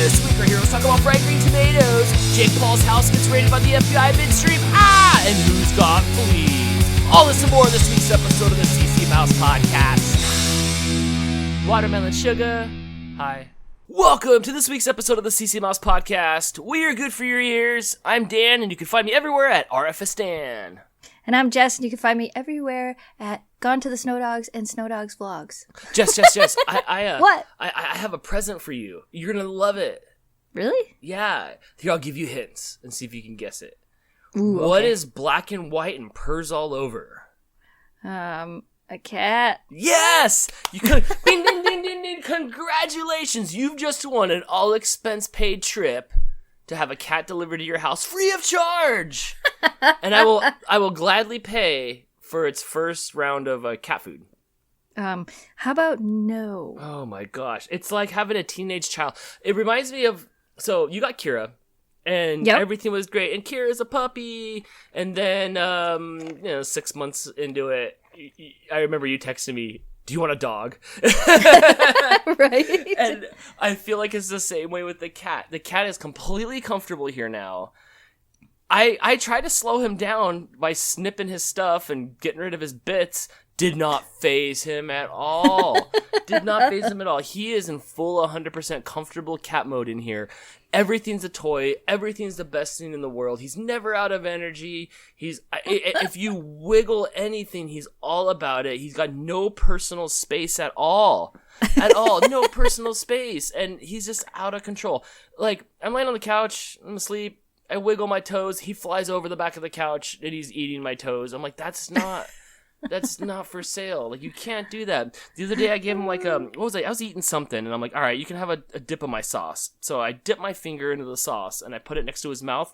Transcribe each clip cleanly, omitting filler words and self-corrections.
This week our heroes talk about fried green tomatoes, Jake Paul's house gets raided by the FBI midstream, and who's got fleas. All this and more this week's episode of the CCMouse Podcast. Watermelon sugar, hi. Welcome to this week's episode of the CCMouse Podcast. We are good for your ears. I'm Dan, and you can find me everywhere at RFSDan. And I'm Jess, and you can find me everywhere at Gone to the Snow Dogs and Snow Dogs Vlogs. Jess, What? I have a present for you. You're gonna love it. Really? Yeah. Here, I'll give you hints and see if you can guess it. Ooh, What okay. is black and white and purrs all over? A cat. Yes! You can, ding, ding, ding, ding, ding. Congratulations! You've just won an all-expense-paid trip to have a cat delivered to your house free of charge. And I will gladly pay for its first round of cat food. How about no? Oh my gosh. It's like having a teenage child. It reminds me of, so you got Kira, and everything was great, and Kira's a puppy, and then, 6 months into it, I remember you texting me, do you want a dog? Right? And I feel like it's the same way with the cat. The cat is completely comfortable here now. I tried to slow him down by snipping his stuff and getting rid of his bits. Did not faze him at all. Did not faze him at all. He is in full 100% comfortable cat mode in here. Everything's a toy. Everything's the best thing in the world. He's never out of energy. If you wiggle anything, he's all about it. He's got no personal space at all. At all. No personal space. And he's just out of control. Like, I'm laying on the couch. I'm asleep. I wiggle my toes. He flies over the back of the couch and he's eating my toes. I'm like, that's not for sale. Like, you can't do that. The other day I gave him like what was I was eating something and I'm like, all right, you can have a dip of my sauce. So I dip my finger into the sauce and I put it next to his mouth.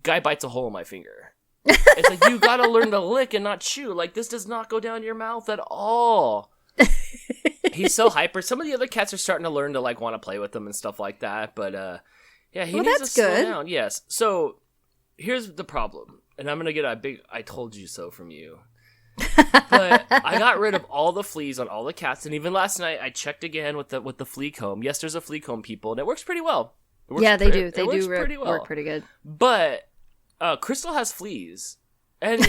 Guy bites a hole in my finger. It's like, you gotta learn to lick and not chew. Like, this does not go down your mouth at all. He's so hyper. Some of the other cats are starting to learn to like want to play with him and stuff like that, but yeah, he needs to slow down. Yes. So here's the problem, and I'm gonna get a big "I told you so" from you. But I got rid of all the fleas on all the cats, and even last night I checked again with the flea comb. Yes, there's a flea comb, people, and it works pretty well. Yeah, they do. They do pretty well. work pretty good. But Crystal has fleas, and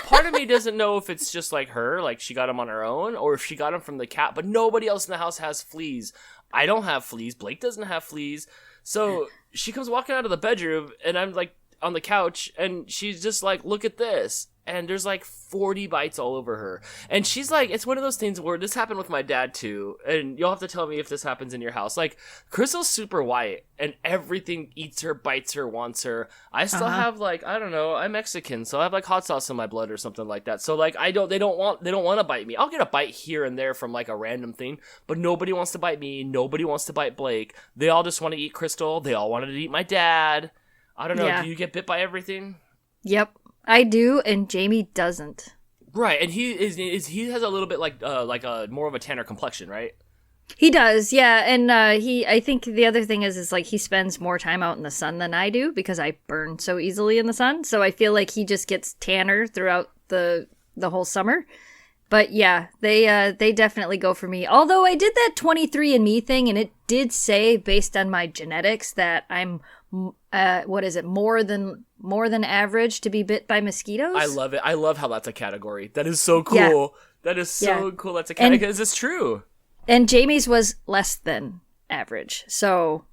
part of me doesn't know if it's just like her, like she got them on her own, or if she got them from the cat. But nobody else in the house has fleas. I don't have fleas. Blake doesn't have fleas. So she comes walking out of the bedroom, and I'm like on the couch, and she's just like, look at this. And there's like 40 bites all over her. And she's like, it's one of those things where this happened with my dad too. And you'll have to tell me if this happens in your house. Like, Crystal's super white, and everything eats her, bites her, wants her. I still have like, I don't know, I'm Mexican, so I have like hot sauce in my blood or something like that. So like, they don't want to bite me. I'll get a bite here and there from like a random thing, but nobody wants to bite me. Nobody wants to bite Blake. They all just want to eat Crystal. They all wanted to eat my dad. I don't know. Yeah. Do you get bit by everything? Yep. I do, and Jamie doesn't. Right, and he has a little bit like a more of a tanner complexion, right? He does, yeah, and I think the other thing is like he spends more time out in the sun than I do because I burn so easily in the sun. So I feel like he just gets tanner throughout the whole summer. But yeah, they definitely go for me. Although I did that 23andMe thing, and it did say based on my genetics that I'm more than average to be bit by mosquitoes. I love it. I love how that's a category. That is so cool. Yeah. That is so cool. That's a category because it's true. And Jamie's was less than average. So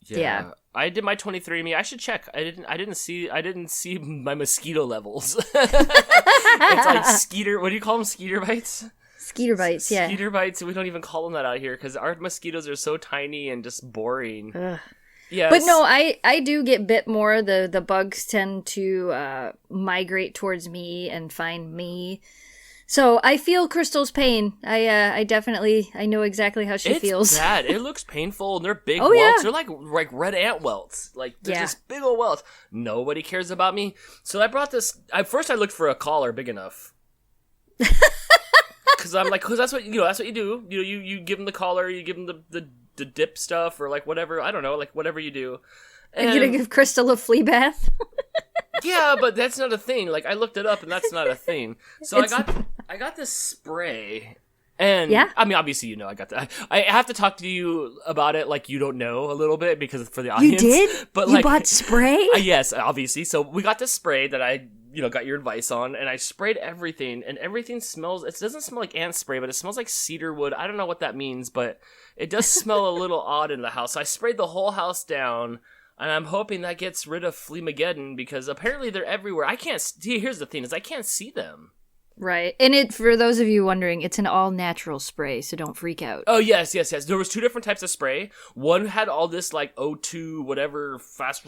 yeah. I did my 23andMe. I should check. I didn't see my mosquito levels. It's like skeeter. What do you call them? Skeeter bites. Skeeter bites. Yeah. Skeeter bites. We don't even call them that out here because our mosquitoes are so tiny and just boring. Yes. But no, I do get bit more. The bugs tend to migrate towards me and find me. So I feel Crystal's pain. I definitely know exactly how she feels. It's bad. It looks painful, and they're big welts. Yeah. They're like red ant welts. Like they're just big old welts. Nobody cares about me. So I brought this. First I looked for a collar big enough. Because that's what that's what you do. You give them the collar. You give them the dip stuff or like whatever. I don't know, like whatever you do. And you're gonna give Crystal a flea bath? Yeah, but that's not a thing. Like I looked it up, and that's not a thing. So I got this spray, And Yeah. I mean, obviously, I got that. I have to talk to you about it like you don't know a little bit because for the audience. You did? But you like, bought spray? Yes, obviously. So we got this spray that I, got your advice on, and I sprayed everything, and everything smells. It doesn't smell like ant spray, but it smells like cedar wood. I don't know what that means, but it does smell a little odd in the house. So I sprayed the whole house down. And I'm hoping that gets rid of Fleamageddon because apparently they're everywhere. I can't see. Here's the thing: is I can't see them. Right. And for those of you wondering, it's an all-natural spray, so don't freak out. Oh, yes. There was 2 different types of spray. One had all this, like, O2, whatever, fast,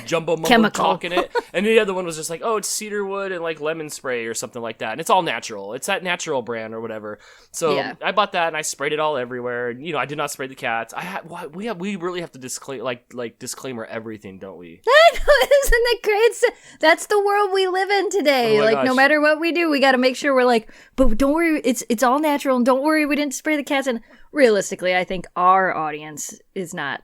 jumbo mumbo Chemical. talk in it. And the other one was just like, oh, it's cedarwood and, like, lemon spray or something like that. And it's all natural. It's that natural brand or whatever. So Yeah. I bought that and I sprayed it all everywhere. And, I did not spray the cats. We really have to disclaimer everything, don't we? Isn't that great? That's the world we live in today. Oh my No gosh. matter what we do, we got to make sure we're like, but don't worry, it's all natural, and don't worry, we didn't spray the cats. And realistically, I think our audience is not,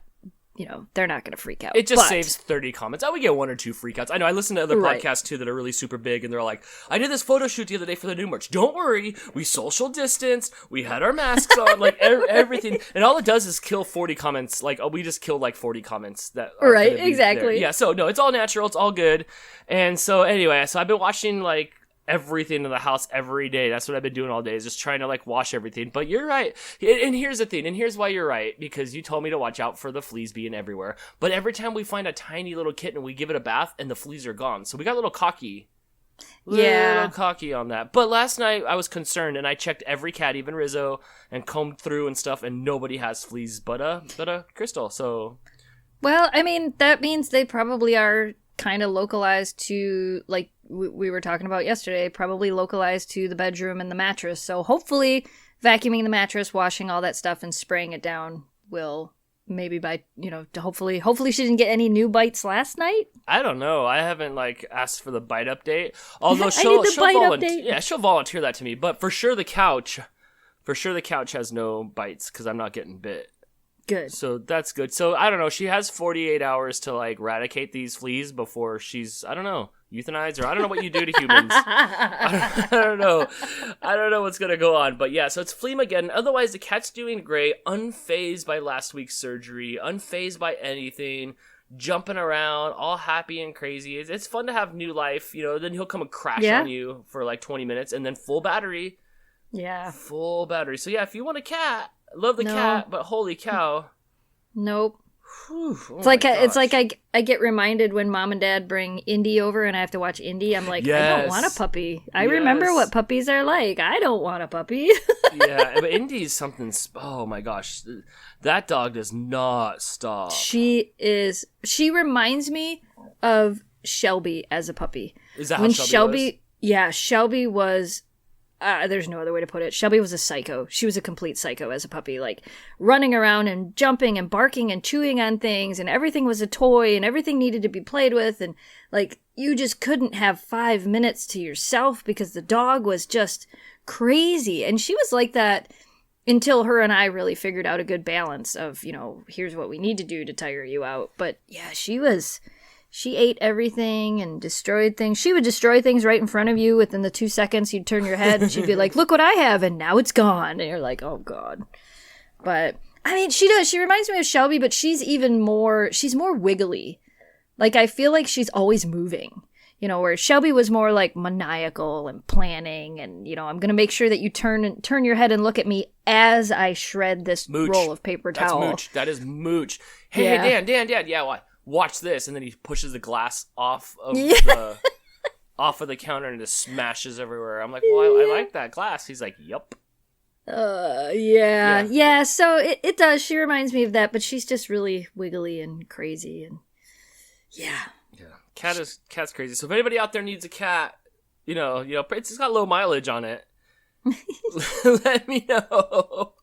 they're not going to freak out. It just But- saves 30 comments. I would get 1 or 2 freakouts. I know I listen to other Right. podcasts too that are really super big, and they're like, I did this photo shoot the other day for the new merch. Don't worry, we social distanced, we had our masks on, like everything. And all it does is kill 40 comments. Like, we just killed like 40 comments that are Right, gonna be exactly. there. Yeah, so no, it's all natural, it's all good. And so anyway, I've been watching like everything in the house every day. That's what I've been doing all day, is just trying to like wash everything. But you're right. And here's the thing, and here's why you're right, because you told me to watch out for the fleas being everywhere. But every time we find a tiny little kitten, we give it a bath and the fleas are gone. So we got a little cocky. Yeah. Little cocky on that. But last night I was concerned and I checked every cat, even Rizzo, and combed through and stuff, and nobody has fleas but Crystal. So Well, I mean, that means they probably are kind of localized to, like we were talking about yesterday, probably localized to the bedroom and the mattress. So hopefully vacuuming the mattress, washing all that stuff, and spraying it down will maybe hopefully she didn't get any new bites last night. I don't know. I haven't like asked for the bite update. Although I she'll need the bite update. Yeah, she'll volunteer that to me. But for sure the couch has no bites because I'm not getting bit. Good. So that's good. So I don't know. She has 48 hours to like eradicate these fleas before she's, I don't know, euthanized, or I don't know what you do to humans. I don't know. I don't know what's gonna go on. But yeah, so it's Fleamageddon. Otherwise, the cat's doing great, unfazed by last week's surgery, unfazed by anything, jumping around, all happy and crazy. It's fun to have new life. Then he'll come and crash on you for like 20 minutes, and then full battery. Yeah. Full battery. So yeah, if you want a cat. Love the No. cat, but holy cow. Nope. Whew, oh It's like my it's like gosh. I get reminded when mom and dad bring Indy over and I have to watch Indy. I'm like, I Yes. don't want a puppy. I remember Yes. what puppies are like. I don't want a puppy. Yeah, but Indy's something. Oh my gosh, that dog does not stop. She reminds me of Shelby as a puppy. Is that how When Shelby was? Yeah, Shelby was. There's no other way to put it. Shelby was a psycho. She was a complete psycho as a puppy, like running around and jumping and barking and chewing on things, and everything was a toy and everything needed to be played with, and like you just couldn't have 5 minutes to yourself because the dog was just crazy. And she was like that until her and I really figured out a good balance of, here's what we need to do to tire you out. But yeah, she ate everything and destroyed things. She would destroy things right in front of you. Within the 2 seconds, you'd turn your head and she'd be like, look what I have. And now it's gone. And you're like, oh, God. But, I mean, she does. She reminds me of Shelby, but she's more wiggly. Like, I feel like she's always moving. Where Shelby was more like maniacal and planning. And, I'm going to make sure that you turn your head and look at me as I shred this Mooch. roll of paper towel. That's mooch. That is mooch. Hey, Yeah. hey, Dan, yeah, what? Watch this, and then he pushes the glass off of the counter and just smashes everywhere. I'm like, well, I like that glass. He's like, yup. Yeah. So it does. She reminds me of that, but she's just really wiggly and crazy, and yeah. Cat's crazy. So if anybody out there needs a cat, it's got low mileage on it. Let me know.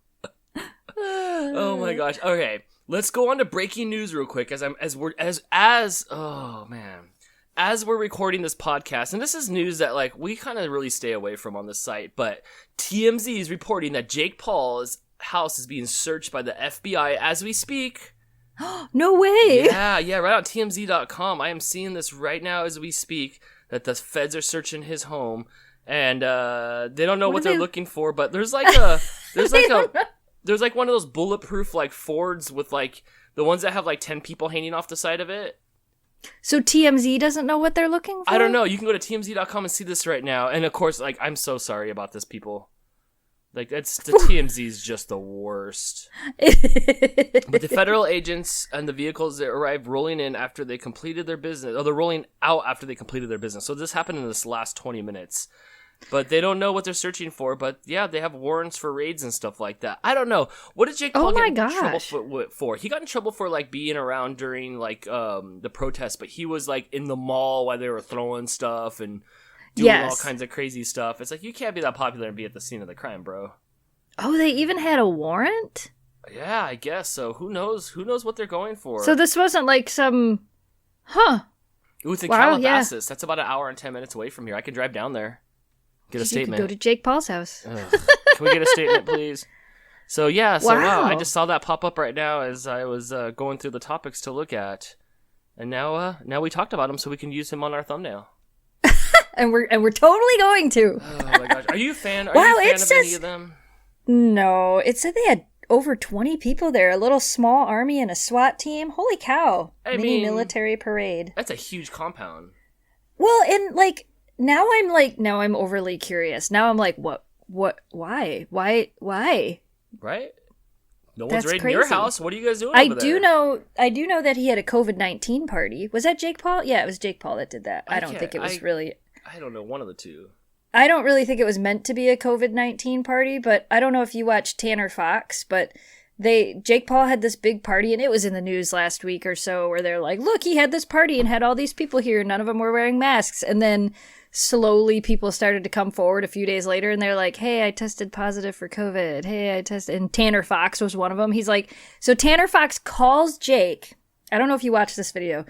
Oh my gosh. Okay. Let's go on to breaking news real quick as we're recording this podcast, and this is news that like we kind of really stay away from on the site, but TMZ is reporting that Jake Paul's house is being searched by the FBI as we speak. No way. Yeah, right on TMZ.com. I am seeing this right now as we speak, that the feds are searching his home. and they don't know what they're looking for. But there's like there's like one of those bulletproof like Fords with like the ones that have like 10 people hanging off the side of it. So TMZ doesn't know what they're looking for? I don't know. You can go to TMZ.com and see this right now. And of course, like, I'm so sorry about this, people. Like, the TMZ is just the worst. But the federal agents and the vehicles that arrived rolling in after they completed their business, or they're rolling out after they completed their business. So this happened in this last 20 minutes. But they don't know what they're searching for. But yeah, they have warrants for raids and stuff like that. I don't know. What did Jake Paul get in trouble for? He got in trouble for like being around during like the protests, but he was like in the mall while they were throwing stuff and doing all kinds of crazy stuff. It's like, you can't be that popular and be at the scene of the crime, bro. Oh, they even had a warrant? Yeah, I guess so. Who knows what they're going for? So this wasn't like some... Huh. Ooh, it's in Calabasas. That's about an hour and 10 minutes away from here. I can drive down there. Get a statement. You could go to Jake Paul's house. Can we get a statement, please? So yeah, wow, I just saw that pop up right now as I was going through the topics to look at, and now we talked about him, so we can use him on our thumbnail. and we're totally going to. Oh my gosh, are you a fan? Are you a fan of any of them? No, it said they had over 20 people there, a little small army and a SWAT team. Holy cow! Mini military parade. That's a huge compound. Well, and like. Now I'm overly curious. Now I'm like, what, why? Right? No one's raiding your house. What are you guys doing I over do there? know that he had a COVID-19 party. Was that Jake Paul? Yeah, it was Jake Paul that did that. I don't think it was really... I don't know, one of the two. I don't really think it was meant to be a COVID-19 party, but I don't know if you watched Tanner Fox, but... Jake Paul had this big party, and it was in the news last week or so, where they're like, look, he had this party and had all these people here, none of them were wearing masks. And then slowly people started to come forward a few days later, and they're like, hey, I tested positive for COVID. Hey, I tested. And Tanner Fox was one of them. He's like, so Tanner Fox calls Jake. I don't know if you watched this video.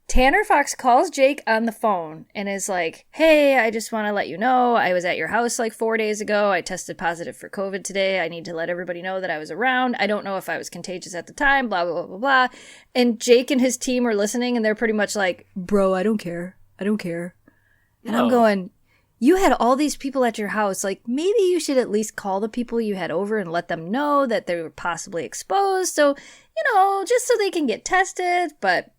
Tanner Fox calls Jake on the phone and is like, hey, I just want to let you know I was at your house like 4 days ago. I tested positive for COVID today. I need to let everybody know that I was around. I don't know if I was contagious at the time, blah, blah, blah, blah, blah. And Jake and his team are listening, and they're pretty much like, bro, I don't care. And I'm going, you had all these people at your house. Like, maybe you should at least call the people you had over and let them know that they were possibly exposed. So, just so they can get tested. But...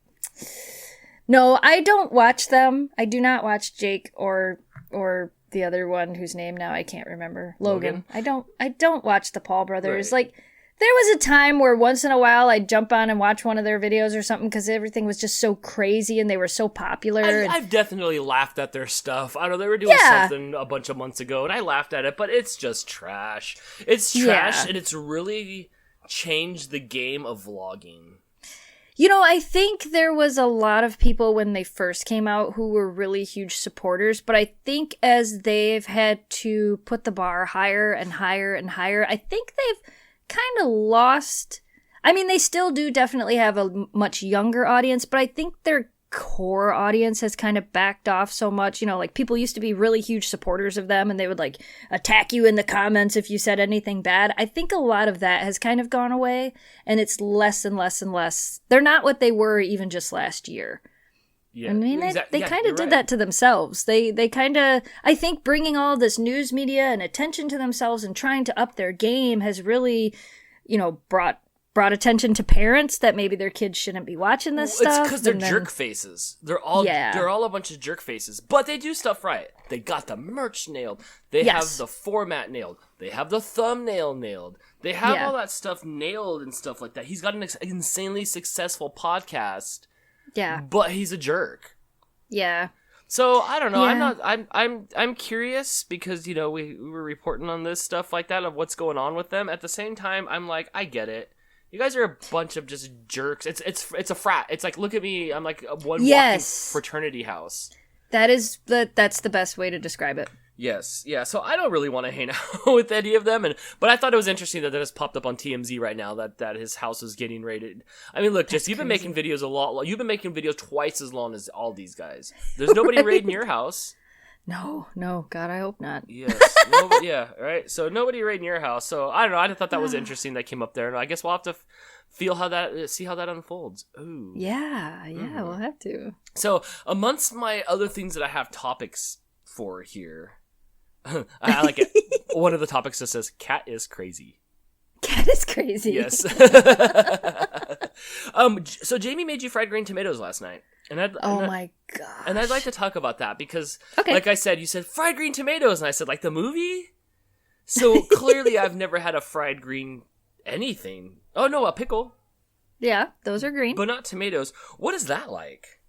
No, I don't watch them. I do not watch Jake or the other one whose name now I can't remember. Logan. I don't watch the Paul brothers. Right. Like, there was a time where once in a while I'd jump on and watch one of their videos or something because everything was just so crazy and they were so popular. I've definitely laughed at their stuff. I know they were doing something a bunch of months ago and I laughed at it, but it's just trash. It's trash and it's really changed the game of vlogging. I think there was a lot of people when they first came out who were really huge supporters, but I think as they've had to put the bar higher and higher and higher, I think they've kind of lost... I mean, they still do definitely have a much younger audience, but I think their core audience has kind of backed off so much. Like, people used to be really huge supporters of them, and they would, like, attack you in the comments if you said anything bad. I think a lot of that has kind of gone away, and it's less and less and less. They're not what they were even just last year. Yeah, I mean, they kind of did that to themselves. They kind of, I think bringing all this news media and attention to themselves and trying to up their game has really, brought attention to parents that maybe their kids shouldn't be watching this stuff. It's because they're jerk faces. They're all a bunch of jerk faces. But they do stuff right. They got the merch nailed. They have the format nailed. They have the thumbnail nailed. They have all that stuff nailed and stuff like that. He's got an insanely successful podcast. Yeah. But he's a jerk. Yeah. So I don't know. Yeah. I'm curious because we were reporting on this stuff like that of what's going on with them. At the same time, I'm like, I get it. You guys are a bunch of just jerks. It's a frat. It's like, look at me. I'm like a walking fraternity house. That's the best way to describe it. Yes. Yeah. So I don't really want to hang out with any of them. But I thought it was interesting that has popped up on TMZ right now that his house is getting raided. I mean, look, Jess, you've been making videos a lot. You've been making videos twice as long as all these guys. There's nobody raiding your house. No, God, I hope not. Yes, right. So nobody raiding your house. So I don't know. I thought that was interesting that came up there, and I guess we'll have to see how that unfolds. Ooh. Yeah, we'll have to. So amongst my other things that I have topics for here, I like it. One of the topics just says, cat is crazy. Cat is crazy. Yes. So Jamie made you fried green tomatoes last night. My gosh. And I'd like to talk about that because, Okay. like I said, you said fried green tomatoes. And I said, like the movie? So clearly I've never had a fried green anything. Oh, no, a pickle. Yeah, those are green. But not tomatoes. What is that like?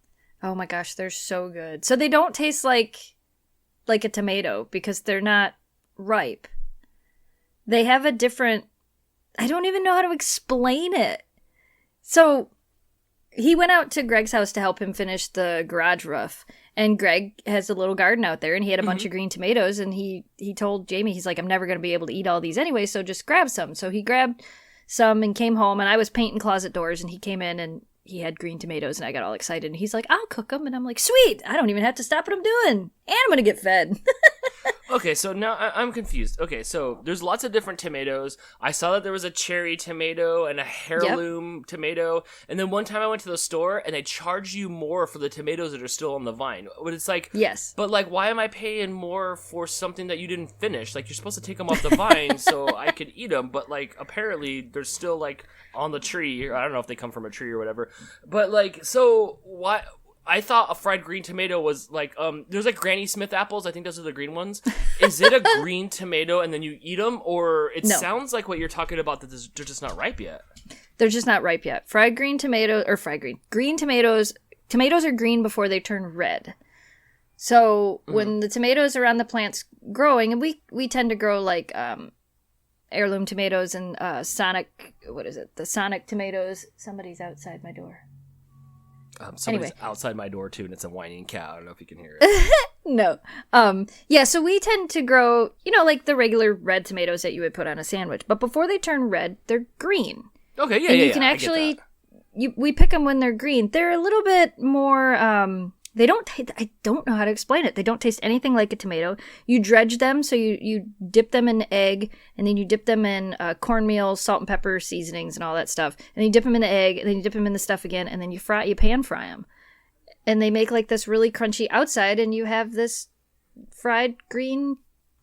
Oh my gosh, they're so good. So they don't taste like a tomato because they're not ripe. They have a different... I don't even know how to explain it. So he went out to Greg's house to help him finish the garage roof. And Greg has a little garden out there, and he had a bunch of green tomatoes. And he told Jamie, he's like, I'm never going to be able to eat all these anyway, so just grab some. So he grabbed some and came home, and I was painting closet doors, and he came in, and he had green tomatoes, and I got all excited. And he's like, I'll cook them. And I'm like, sweet. I don't even have to stop what I'm doing. And I'm going to get fed. Okay, so now I'm confused. Okay, so there's lots of different tomatoes. I saw that there was a cherry tomato and a heirloom tomato. And then one time I went to the store and they charge you more for the tomatoes that are still on the vine. But it's like, Yes. But like, why am I paying more for something that you didn't finish? Like, you're supposed to take them off the vine so I could eat them. But like, apparently they're still like on the tree. Or I don't know if they come from a tree or whatever. But like, so why? I thought a fried green tomato was like, there's like Granny Smith apples. I think those are the green ones. Is it a green tomato and then you eat them? Or it sounds like what you're talking about, that they're just not ripe yet. They're just not ripe yet. Green tomatoes are green before they turn red. So when the tomatoes are on the plants growing, and we tend to grow like heirloom tomatoes and the Sonic tomatoes. Somebody's outside my door. Somebody's outside my door too, and it's a whining cat. I don't know if you can hear it. No. Yeah, so we tend to grow, like the regular red tomatoes that you would put on a sandwich. But before they turn red, they're green. Okay, yeah, and yeah, you can actually, we pick them when they're green. They're a little bit more, I don't know how to explain it. They don't taste anything like a tomato. You dredge them, so you dip them in egg, and then you dip them in cornmeal, salt and pepper, seasonings, and all that stuff. And then you dip them in the egg, and then you dip them in the stuff again, and then you pan fry them. And they make like this really crunchy outside, and you have this fried green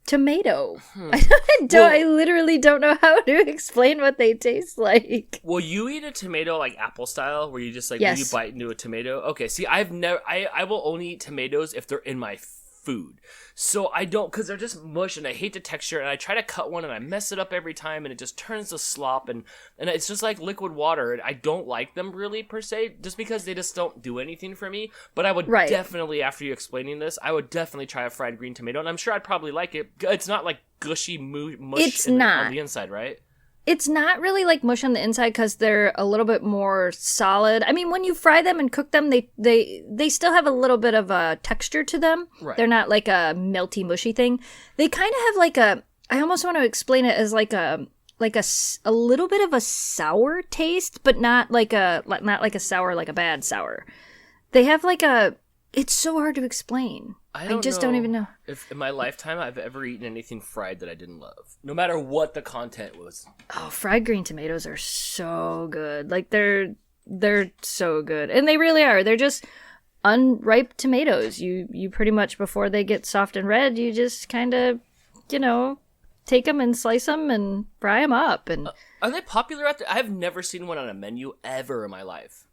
tomato. I literally don't know how to explain what they taste like. Will you eat a tomato like apple style, where you just like Yes. will you bite into a tomato? Okay, see, I will only eat tomatoes if they're in my food. So I don't, because they're just mush and I hate the texture, and I try to cut one and I mess it up every time and it just turns to slop, and it's just like liquid water, and I don't like them really per se, just because they just don't do anything for me. But I would definitely, after you explaining this, I would definitely try a fried green tomato, and I'm sure I'd probably like it. It's not like gushy mush on the inside, right? It's not really like mush on the inside because they're a little bit more solid. I mean, when you fry them and cook them, they still have a little bit of a texture to them. Right. They're not like a melty, mushy thing. They kind of have like I almost want to explain it as like a little bit of a sour taste, but not like a sour, like a bad sour. They have like it's so hard to explain. I just don't even know if in my lifetime I've ever eaten anything fried that I didn't love, no matter what the content was. Oh, fried green tomatoes are so good. Like they're so good, and they really are. They're just unripe tomatoes. You pretty much, before they get soft and red, you just kind of, take them and slice them and fry them up. And are they popular out there? I've never seen one on a menu ever in my life.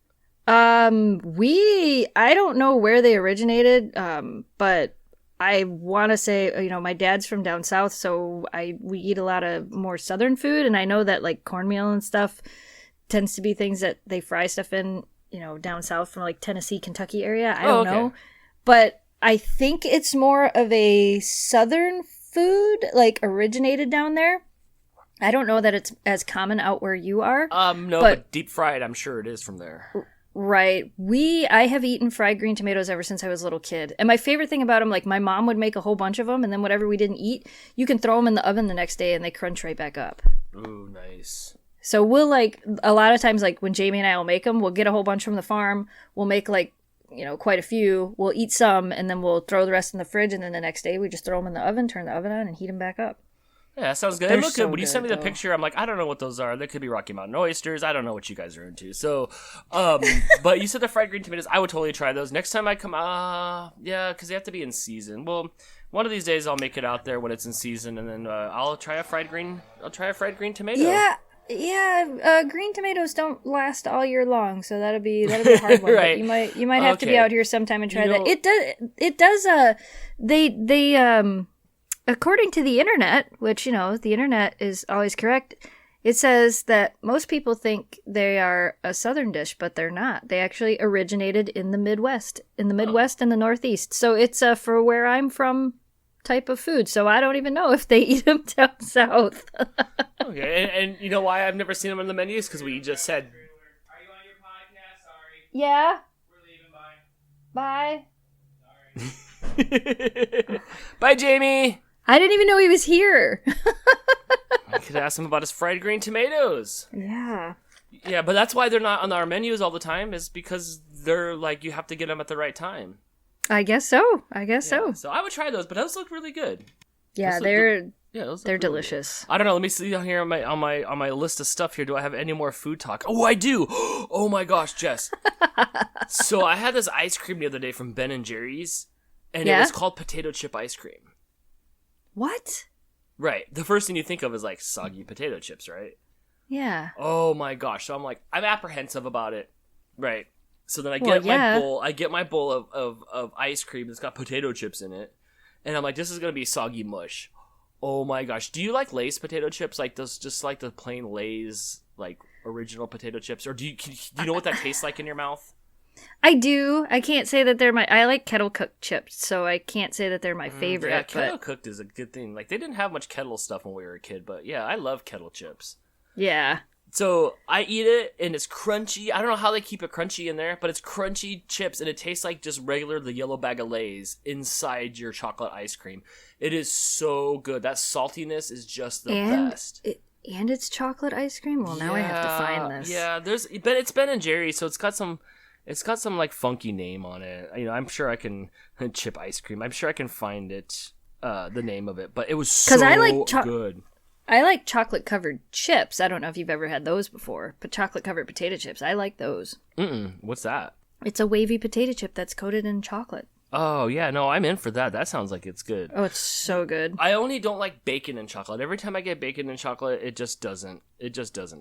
I don't know where they originated, but I want to say, my dad's from down south, so we eat a lot of more southern food, and I know that like cornmeal and stuff tends to be things that they fry stuff in, down south from like Tennessee, Kentucky area. I don't know, but I think it's more of a southern food, like originated down there. I don't know that it's as common out where you are. No, but deep fried, I'm sure it is from there. Right. I have eaten fried green tomatoes ever since I was a little kid. And my favorite thing about them, like my mom would make a whole bunch of them, and then whatever we didn't eat, you can throw them in the oven the next day and they crunch right back up. Ooh, nice. So we'll like, a lot of times, like when Jamie and I will make them, we'll get a whole bunch from the farm. We'll make like, quite a few. We'll eat some, and then we'll throw the rest in the fridge, and then the next day we just throw them in the oven, turn the oven on, and heat them back up. Yeah, that sounds good. They look good. When you sent me the picture, I'm like, I don't know what those are. They could be Rocky Mountain oysters. I don't know what you guys are into. So, but you said the fried green tomatoes. I would totally try those next time I come. Yeah, because they have to be in season. Well, One of these days I'll make it out there when it's in season, and then I'll try a fried green tomato. Yeah. Green tomatoes don't last all year long, so that'll be a hard one. Right. But you might have to be out here sometime and try that. It does. They according to the internet, which the internet is always correct. It says that most people think they are a southern dish, but they're not. They actually originated in the Midwest, and the Northeast. So it's for where I'm from type of food. So I don't even know if they eat them down south. Okay, and you know why I've never seen them on the menus? Because we just said. Are you on your podcast? Sorry. Yeah. We're Bye. leaving. Sorry. Bye, Jamie. I didn't even know he was here. I could ask him about his fried green tomatoes. Yeah. Yeah, but that's why they're not on our menus all the time, is because they're like, you have to get them at the right time. I guess so. So I would try those, but those look really good. yeah, they're they're delicious. I don't know. Let me see down here on my list of stuff here. Do I have any more food talk? Oh, I do. Oh my gosh, Jess. So I had this ice cream the other day from Ben and Jerry's, and it was called potato chip ice cream. What? Right. The first thing you think of is like soggy potato chips, right? Yeah. Oh my gosh. So I'm apprehensive about it. Right. So then I get my bowl of ice cream that's got potato chips in it. And I'm like, this is going to be soggy mush. Oh my gosh. Do you like Lay's potato chips? Like those, just like the plain Lay's, like original potato chips? Or do you know what that tastes like in your mouth? I do. I can't say that I like kettle cooked chips, so I can't say that they're my favorite. Yeah, kettle cooked is a good thing. Like they didn't have much kettle stuff when we were a kid, but yeah, I love kettle chips. Yeah. So I eat it and it's crunchy. I don't know how they keep it crunchy in there, but it's crunchy chips and it tastes like just the yellow bag of Lay's inside your chocolate ice cream. It is so good. That saltiness is just the best. And it's chocolate ice cream? Well, now I have to find this. Yeah, it's Ben and Jerry's, so it's got some like funky name on it. I'm sure I can chip ice cream. I'm sure I can find it, the name of it. But it was so good. I like chocolate covered chips. I don't know if you've ever had those before, but chocolate covered potato chips. I like those. What's that? It's a wavy potato chip that's coated in chocolate. Oh yeah, no, I'm in for that. That sounds like it's good. Oh, it's so good. I only don't like bacon and chocolate. Every time I get bacon and chocolate, it just doesn't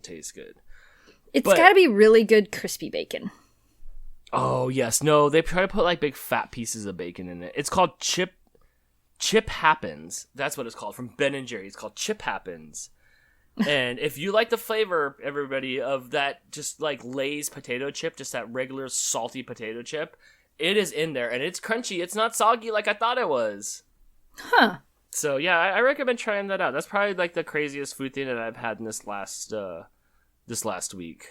taste good. It's got to be really good crispy bacon. Oh, yes. No, they try to put like big fat pieces of bacon in it. It's called Chip Happens. That's what it's called, from Ben and Jerry's. It's called Chip Happens. And if you like the flavor, everybody, of that just like Lay's potato chip, just that regular salty potato chip, it is in there. And it's crunchy. It's not soggy like I thought it was. Huh. So, yeah, I recommend trying that out. That's probably like the craziest food thing that I've had in this last week.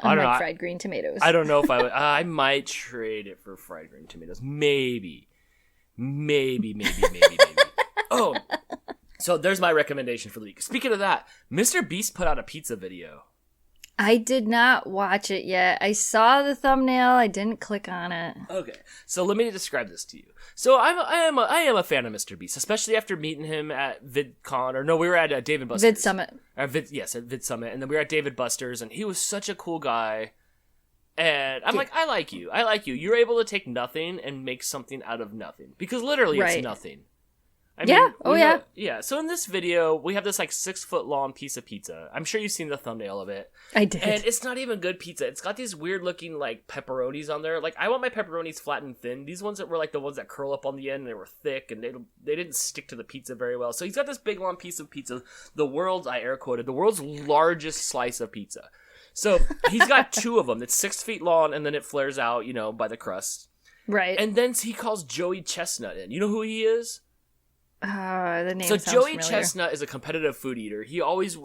I don't know. Fried green tomatoes. I don't know if I might trade it for fried green tomatoes. Maybe. Oh, so there's my recommendation for the week. Speaking of that, Mr. Beast put out a pizza video. I did not watch it yet. I saw the thumbnail. I didn't click on it. Okay, so let me describe this to you. So I am a fan of Mr. Beast, especially after meeting him at VidCon, or no, we were at David Buster's. Vid Summit. At Vid Summit, and then we were at David Buster's, and he was such a cool guy. And I'm like, I like you. You're able to take nothing and make something out of nothing, because literally it's nothing. Yeah. So in this video, we have this like 6-foot long piece of pizza. I'm sure you've seen the thumbnail of it. I did. And it's not even good pizza. It's got these weird looking like pepperonis on there. Like I want my pepperonis flat and thin. These ones that were like the ones that curl up on the end, and they were thick, and they didn't stick to the pizza very well. So he's got this big long piece of pizza, the world's largest slice of pizza. So he's got 2 of them. It's 6 feet long, and then it flares out, by the crust. Right. And then he calls Joey Chestnut in. You know who he is? The name sounds Joey familiar. Chestnut is a competitive food eater. He always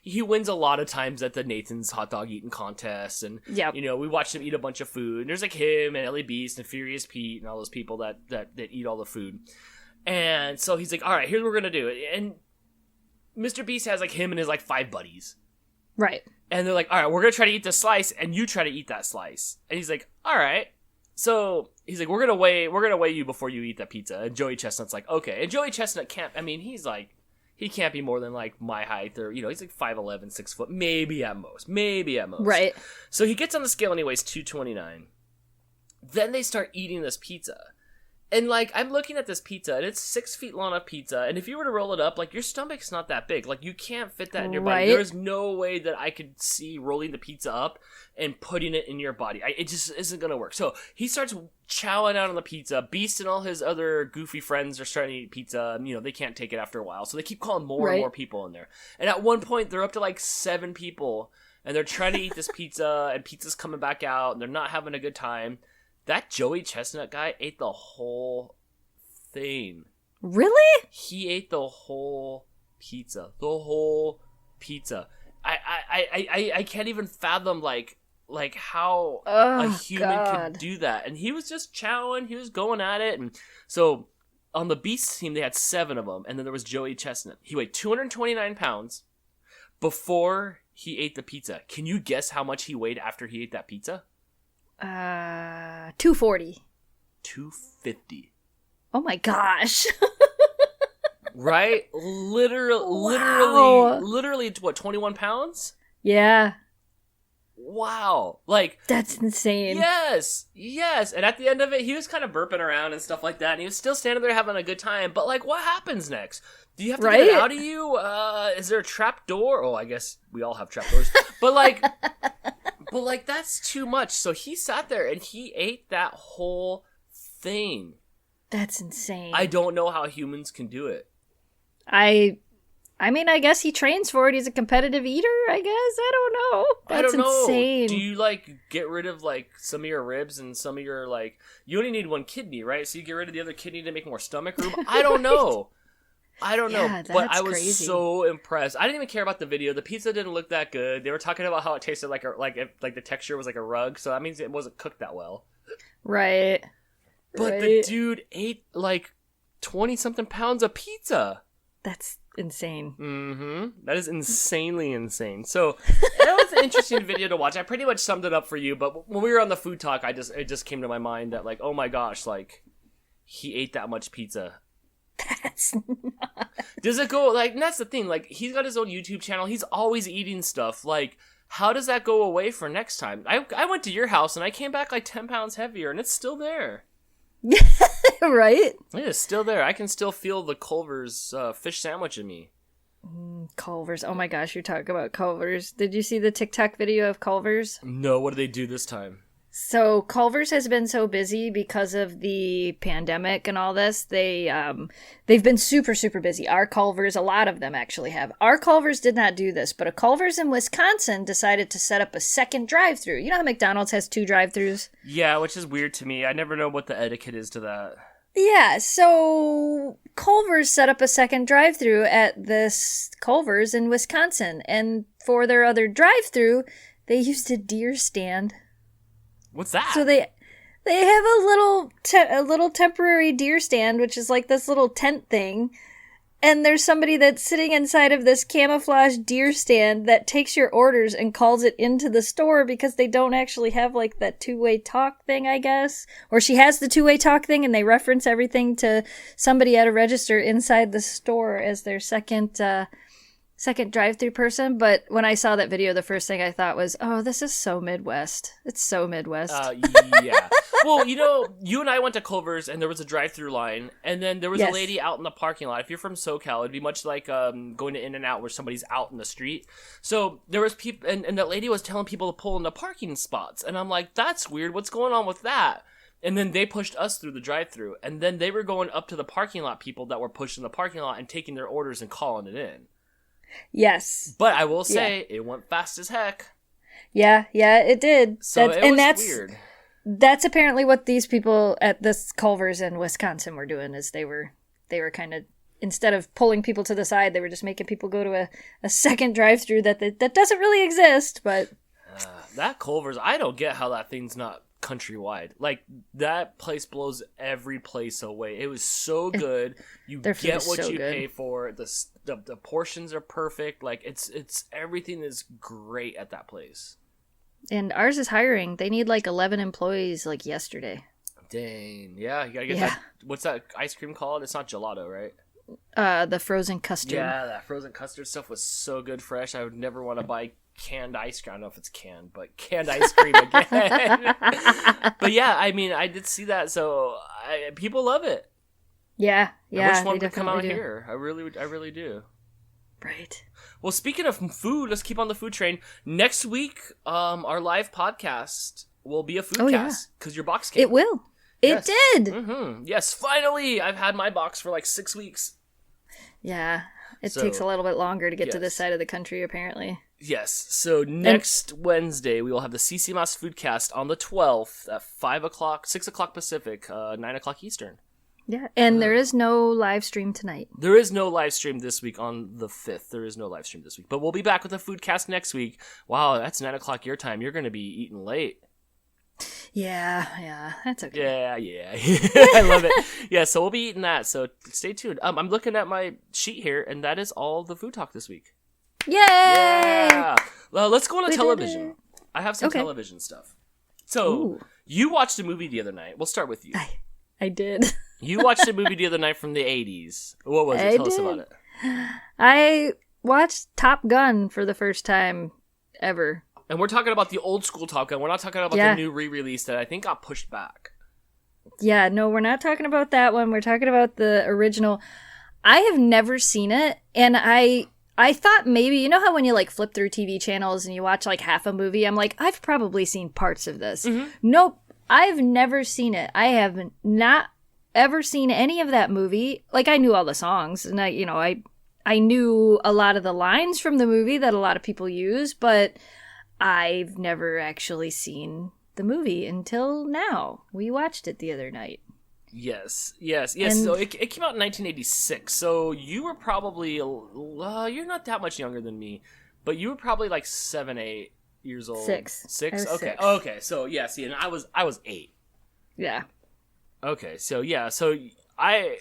he wins a lot of times at the Nathan's hot dog eating contests, and we watched him eat a bunch of food. And there's like him and Ellie Beast and Furious Pete and all those people that eat all the food. And so he's like, all right, here's what we're gonna do. And Mr. Beast has like him and his like 5 buddies, right? And they're like, all right, we're gonna try to eat this slice, and you try to eat that slice. And he's like, all right. So he's like, we're gonna weigh you before you eat that pizza. And Joey Chestnut's like, okay. And Joey Chestnut he's like, he can't be more than like my height, or he's like 5'11", 6 foot, maybe at most. Right. So he gets on the scale and he weighs 229. Then they start eating this pizza, And, like, I'm looking at this pizza, and it's 6 feet long of pizza, and if you were to roll it up, like, your stomach's not that big. Like, you can't fit that in your body. Right. There's no way that I could see rolling the pizza up and putting it in your body. It just isn't gonna work. So, he starts chowing out on the pizza. Beast and all his other goofy friends are starting to eat pizza, and, you know, they can't take it after a while. So, they keep calling more and more people in there. And at one point, they're up to, like, 7 people, and they're trying to eat this pizza, and pizza's coming back out, and they're not having a good time. That Joey Chestnut guy ate the whole thing. Really? He ate the whole pizza. The whole pizza. I can't even fathom like how a human could do that. And he was just chowing. He was going at it. And so on the Beast team, they had 7 of them. And then there was Joey Chestnut. He weighed 229 pounds before he ate the pizza. Can you guess how much he weighed after he ate that pizza? 240. 250. Oh my gosh. Right? Wow. Literally, what, 21 pounds? Yeah. Wow. Like, that's insane. Yes. And at the end of it, he was kind of burping around and stuff like that, and he was still standing there having a good time. But, like, what happens next? Do you have to get it out of you? Is there a trap door? Oh, I guess we all have trap doors. But, like... But, like, that's too much. So he sat there and he ate that whole thing. That's insane. I don't know how humans can do it. I mean, I guess he trains for it. He's a competitive eater, I guess. I don't know. That's insane. Do you, like, get rid of, like, some of your ribs and some of your, like... You only need one kidney, right? So you get rid of the other kidney to make more stomach room? I don't know. I don't know, but I was crazy. so impressed. I didn't even care about the video. The pizza didn't look that good. They were talking about how it tasted like the texture was like a rug, so that means it wasn't cooked that well. Right. But the dude ate like 20-something pounds of pizza. That's insane. Mm-hmm. That is insanely insane. So that was an interesting video to watch. I pretty much summed it up for you, but when we were on the food talk, it just came to my mind that, like, oh my gosh, like, he ate that much pizza. That's not... Does it go, like, and that's the thing, like, he's got his own YouTube channel, he's always eating stuff, like, how does that go away for next time? I went to your house, and I came back, like, 10 pounds heavier, and it's still there. Right? It is still there. I can still feel the Culver's fish sandwich in me. Culver's. Oh my gosh, you're talking about Culver's. Did you see the TikTok video of Culver's? No, what did they do this time? So Culver's has been so busy because of the pandemic and all this. They've been super, super busy. Our Culver's, a lot of them actually have. Our Culver's did not do this, but a Culver's in Wisconsin decided to set up a second drive-thru. You know how McDonald's has 2 drive-thrus? Yeah, which is weird to me. I never know what the etiquette is to that. Yeah, so Culver's set up a second drive-thru at this Culver's in Wisconsin, and for their other drive-thru, they used a deer stand. What's that? So they have a little temporary deer stand, which is like this little tent thing, and there's somebody that's sitting inside of this camouflage deer stand that takes your orders and calls it into the store because they don't actually have like that two-way talk thing, I guess. Or she has the two-way talk thing and they reference everything to somebody at a register inside the store as their second drive-thru person. But when I saw that video, the first thing I thought was, oh, this is so Midwest. It's so Midwest. Yeah. Well, you know, you and I went to Culver's and there was a drive-thru line, and then there was a lady out in the parking lot. If you're from SoCal, it'd be much like going to In-N-Out where somebody's out in the street. So there was people, and that lady was telling people to pull into parking spots, and I'm like, that's weird. What's going on with that? And then they pushed us through the drive-thru, and then they were going up to the parking lot people that were pushing the parking lot and taking their orders and calling it in. Yes. But I will say, it went fast as heck. Yeah, it did. So that's weird. That's apparently what these people at this Culver's in Wisconsin were doing, is they were kind of, instead of pulling people to the side, they were just making people go to a second drive-thru that doesn't really exist, but... that Culver's, I don't get how that thing's not countrywide. Like, that place blows every place away. It was so good. You get what you pay for. The portions are perfect. Like, it's everything is great at that place. And ours is hiring. They need like 11 employees like yesterday. Dang. Yeah, you gotta get that. What's that ice cream called? It's not gelato, right? The frozen custard. Yeah, that frozen custard stuff was so good fresh. I would never want to buy canned ice cream. I don't know if it's canned, but canned ice cream again. But yeah, I mean, I did see that, so people love it. Yeah. I wish one they would come out definitely do. here. I really do. Right. Well, speaking of food, let's keep on the food train. Next week, our live podcast will be a food cast because your box came. It will. It did. Mm-hmm. Yes, finally. I've had my box for like 6 weeks. Yeah. It takes a little bit longer to get to this yes. side of the country, apparently. Yes. So next Wednesday, we will have the CCMouse Foodcast on the 12th at 5 o'clock, 6 o'clock Pacific, 9 o'clock Eastern. Yeah, and there is no live stream tonight. There is no live stream this week on the 5th. There is no live stream this week. But we'll be back with a Foodcast next week. Wow, that's 9 o'clock your time. You're going to be eating late. Yeah, that's okay. Yeah. I love it. Yeah, so we'll be eating that. So stay tuned. I'm looking at my sheet here, and that is all the food talk this week. Yay! Yeah. Well, let's go on to television. I have some television stuff. So you watched a movie the other night. We'll start with you. I did. You watched a movie the other night from the 80s. What was it? Tell us about it. I watched Top Gun for the first time ever. And we're talking about the old school Top Gun. We're not talking about the new re-release that I think got pushed back. Yeah, no, we're not talking about that one. We're talking about the original. I have never seen it, and I thought maybe, you know how when you like flip through TV channels and you watch like half a movie, I'm like, I've probably seen parts of this. Mm-hmm. Nope, I've never seen it. I have not ever seen any of that movie. Like, I knew all the songs, and I knew a lot of the lines from the movie that a lot of people use, but I've never actually seen the movie until now. We watched it the other night. Yes. And so it came out in 1986. So you were probably, you're not that much younger than me, but you were probably like 7, 8 years old. 6. Okay. 6. Okay. So yeah, see, and I was 8. Yeah. Okay. So yeah. So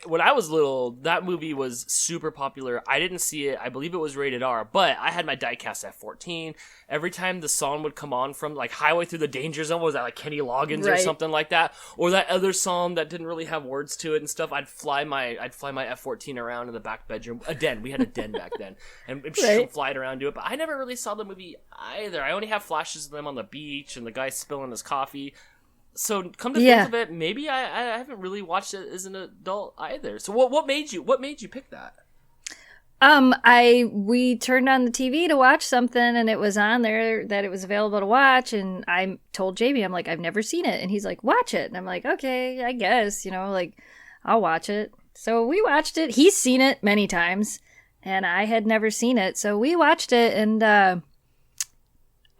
when I was little, that movie was super popular. I didn't see it. I believe it was rated R, but I had my diecast at 14. Every time the song would come on from like Highway Through the Danger Zone, was that like Kenny Loggins or something like that? Or that other song that didn't really have words to it and stuff. I'd fly my F-14 around in the back bedroom. A den. We had a den back then. And fly it around, do it. But I never really saw the movie either. I only have flashes of them on the beach and the guy spilling his coffee. So come to think of it, maybe I haven't really watched it as an adult either. So what made you pick that? We turned on the TV to watch something, and it was on there that it was available to watch, and I told Jamie, I'm like, I've never seen it, and he's like, watch it, and I'm like, okay, I guess, like, I'll watch it. So we watched it. He's seen it many times, and I had never seen it, so we watched it, and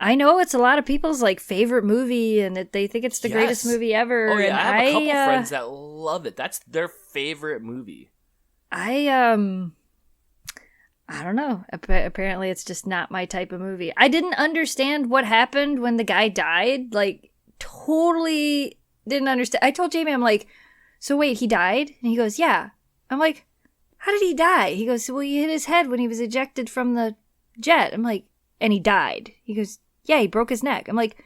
I know it's a lot of people's like favorite movie, and that they think it's the greatest movie ever. Oh yeah, and I have a couple friends that love it. That's their favorite movie. I don't know. Apparently, it's just not my type of movie. I didn't understand what happened when the guy died. Like, totally didn't understand. I told Jamie, I'm like, so wait, he died? And he goes, yeah. I'm like, how did he die? He goes, well, he hit his head when he was ejected from the jet. I'm like, and he died. He goes, yeah, he broke his neck. I'm like,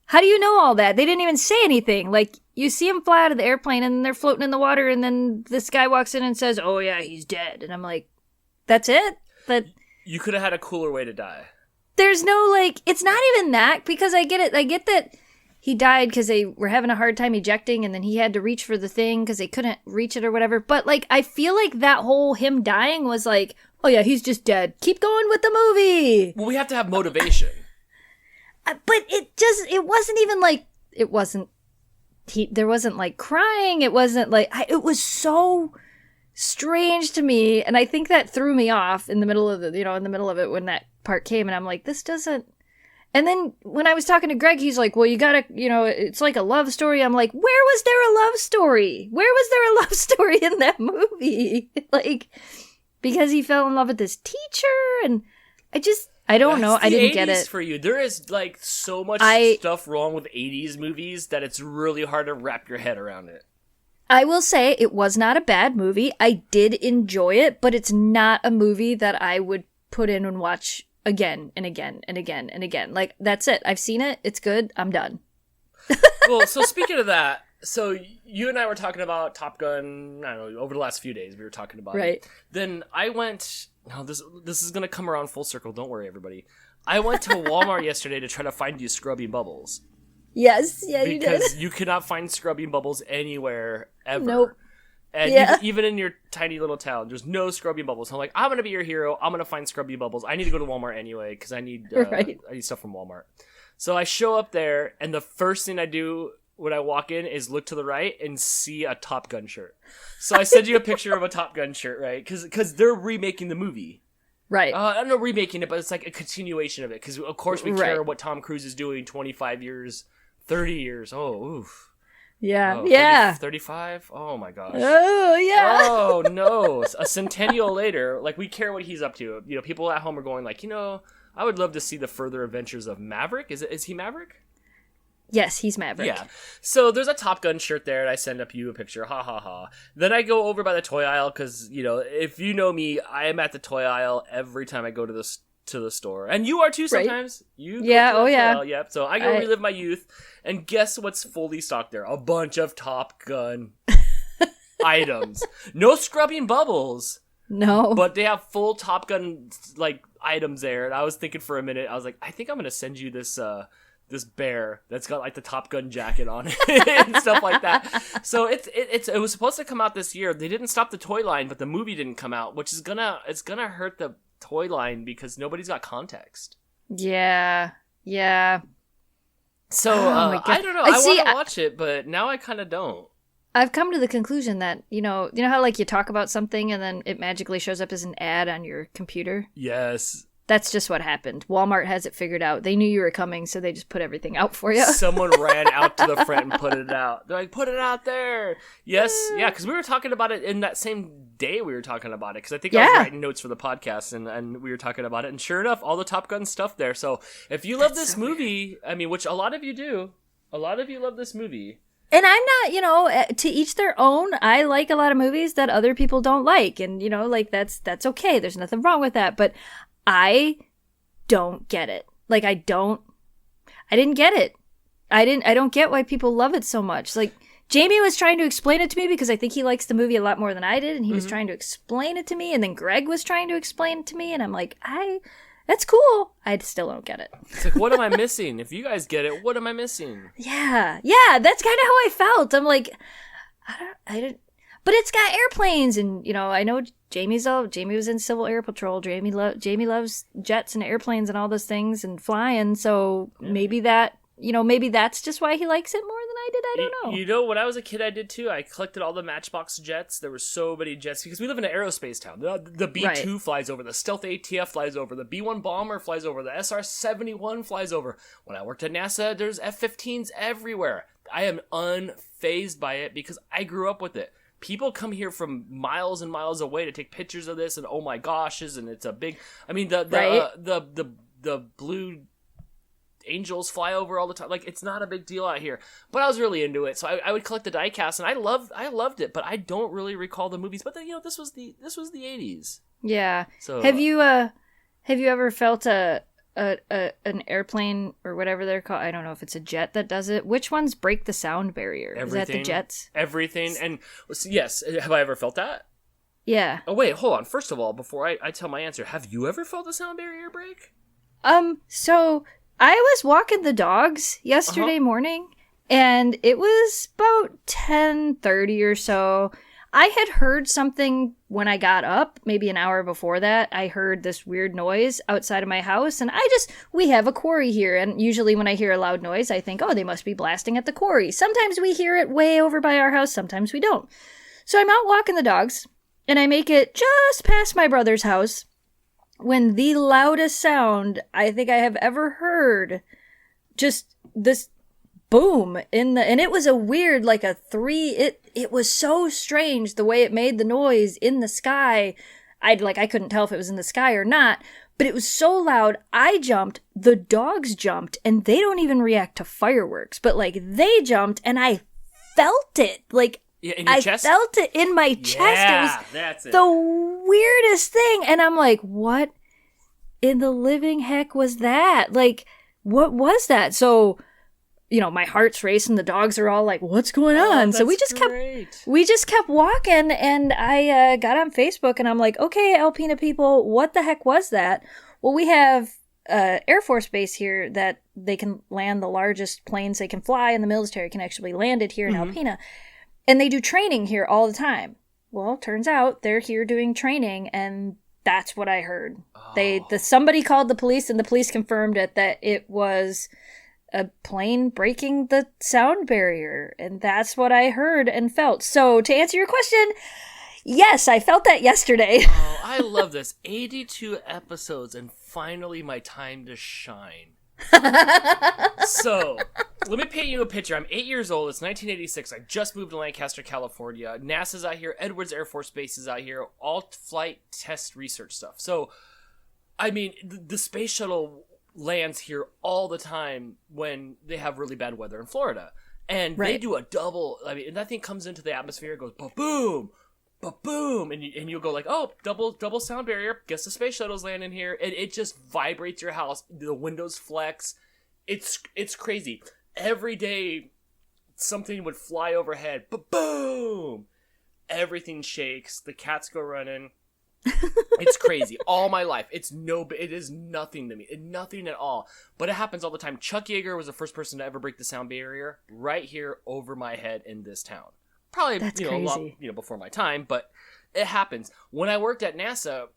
how do you know all that? They didn't even say anything. Like, you see him fly out of the airplane, and they're floating in the water, and then this guy walks in and says, oh yeah, he's dead. And I'm like, that's it? But you could have had a cooler way to die. There's no, like, it's not even that, because I get it. I get that he died because they were having a hard time ejecting, and then he had to reach for the thing because they couldn't reach it or whatever. But, like, I feel like that whole him dying was like, oh yeah, he's just dead. Keep going with the movie. Well, we have to have motivation. But it wasn't even like, there wasn't like crying. It wasn't like, it was so strange to me. And I think that threw me off in the middle of it when that part came. And I'm like, this doesn't. And then when I was talking to Greg, he's like, well, you gotta, it's like a love story. I'm like, where was there a love story? Where was there a love story in that movie? Like, because he fell in love with this teacher, and I don't know. I didn't get it. For you, there is like so much stuff wrong with 80s movies that it's really hard to wrap your head around it. I will say it was not a bad movie. I did enjoy it, but it's not a movie that I would put in and watch again and again and again and again. Like, that's it. I've seen it. It's good. I'm done. Well, so speaking of that, so you and I were talking about Top Gun, I don't know, over the last few days we were talking about it. Then I went, this is going to come around full circle, don't worry everybody. I went to Walmart yesterday to try to find you scrubbing bubbles. Yes, yeah, you did. Because you cannot find scrubbing bubbles anywhere ever. Nope. And even in your tiny little town, there's no scrubbing bubbles. I'm like, I'm gonna be your hero. I'm gonna find scrubbing bubbles. I need to go to Walmart anyway because I need stuff from Walmart. So I show up there, and the first thing I do when I walk in is look to the right and see a Top Gun shirt. So I send you a picture of a Top Gun shirt, right? Because they're remaking the movie. Right. I'm not remaking it, but it's like a continuation of it. Because, of course, we care what Tom Cruise is doing 25 years, 30 years. Oh, oof. Yeah. Oh, yeah. 35? Oh, my gosh. Oh, yeah. Oh, no. A centennial later, like, we care what he's up to. You know, people at home are going like, I would love to see the further adventures of Maverick. Is he Maverick? Yes, he's Maverick. Yeah. So there's a Top Gun shirt there, and I send up you a picture. Ha, ha, ha. Then I go over by the toy aisle, because, if you know me, I am at the toy aisle every time I go to the store. And you are too sometimes. Right. You go to the toy aisle. Yep. So I go relive my youth. And guess what's fully stocked there? A bunch of Top Gun items. No scrubbing bubbles. No. But they have full Top Gun, items there. And I was thinking for a minute, I was like, I think I'm going to send you this bear that's got the Top Gun jacket on it and stuff like that. So it was supposed to come out this year. They didn't stop the toy line, but the movie didn't come out, which is gonna hurt the toy line because nobody's got context. Yeah. So I don't know. I want to watch it, but now I kind of don't. I've come to the conclusion that you know how you talk about something and then it magically shows up as an ad on your computer. Yes. That's just what happened. Walmart has it figured out. They knew you were coming, so they just put everything out for you. Someone ran out to the front and put it out. They're like, put it out there. Yes. Yeah, because we were talking about it in that same day we were talking about it. Because I think I was writing notes for the podcast, and we were talking about it. And sure enough, all the Top Gun stuff there. So if you love this movie, I mean, which a lot of you do, a lot of you love this movie. And I'm not, to each their own. I like a lot of movies that other people don't like. And, that's okay. There's nothing wrong with that. But I don't get it. I didn't get it. I don't get why people love it so much. Jamie was trying to explain it to me because I think he likes the movie a lot more than I did. And he was trying to explain it to me. And then Greg was trying to explain it to me. And I'm like, that's cool. I still don't get it. It's like, what am I missing? If you guys get it, what am I missing? Yeah. That's kind of how I felt. I'm like, I don't. But it's got airplanes, and I know Jamie was in Civil Air Patrol. Jamie loves jets and airplanes and all those things and flying. So maybe that's just why he likes it more than I did. I don't know. When I was a kid, I did too. I collected all the Matchbox jets. There were so many jets because we live in an aerospace town. The B-2 flies over. The Stealth ATF flies over. The B-1 bomber flies over. The SR-71 flies over. When I worked at NASA, there's F-15s everywhere. I am unfazed by it because I grew up with it. People come here from miles and miles away to take pictures of this, and oh my goshes, and it's a big. I mean, the blue angels fly over all the time. It's not a big deal out here. But I was really into it, so I would collect the diecast, and I loved it. But I don't really recall the movies. But this was the 80s. Yeah. So have you ever felt an airplane or whatever they're called? I don't know if it's a jet that does it. Which ones break the sound barrier? Everything, is that the jets? Everything. And yes, have I ever felt that? Yeah. Oh wait, hold on. First of all, before I tell my answer, have you ever felt a sound barrier break? So I was walking the dogs yesterday morning, and it was about 10:30 or so. I had heard something when I got up, maybe an hour before that. I heard this weird noise outside of my house, and we have a quarry here, and usually when I hear a loud noise, I think, oh, they must be blasting at the quarry. Sometimes we hear it way over by our house, sometimes we don't. So I'm out walking the dogs, and I make it just past my brother's house, when the loudest sound I think I have ever heard, just this boom and it was a weird, it was so strange the way it made the noise in the sky. I couldn't tell if it was in the sky or not, but it was so loud. I jumped, the dogs jumped, and they don't even react to fireworks, but they jumped, and I felt it. In your chest? Felt it in my chest. It was that's it. The weirdest thing. And I'm like, what in the living heck was that? What was that? So, my heart's racing. The dogs are all like, what's going on? So we just kept walking, and I got on Facebook, and I'm like, okay, Alpena people, what the heck was that? Well, we have Air Force base here that they can land the largest planes they can fly, and the military can actually land it here in Alpena. And they do training here all the time. Well, turns out they're here doing training, and that's what I heard. Somebody called the police, and the police confirmed that it was a plane breaking the sound barrier, and that's what I heard and felt. So to answer your question, yes, I felt that yesterday. Oh, I love this. 82 episodes, and finally my time to shine. So, let me paint you a picture. I'm 8 years old. It's 1986. I just moved to Lancaster, California. NASA's out here. Edwards Air Force Base is out here. All flight test research stuff. So, I mean, the space shuttle lands here all the time when they have really bad weather in Florida. And they do a double, I mean, and that thing comes into the atmosphere, it goes ba-boom, ba-boom, and you'll go like, oh, double sound barrier, guess the space shuttle's landing here, and it just vibrates your house, the windows flex, it's crazy. Every day, something would fly overhead, ba-boom, everything shakes, the cats go running. It's crazy. All my life. It is nothing to me. Nothing at all. But it happens all the time. Chuck Yeager was the first person to ever break the sound barrier right here over my head in this town. Probably, That's a lot, before my time, but it happens. When I worked at NASA,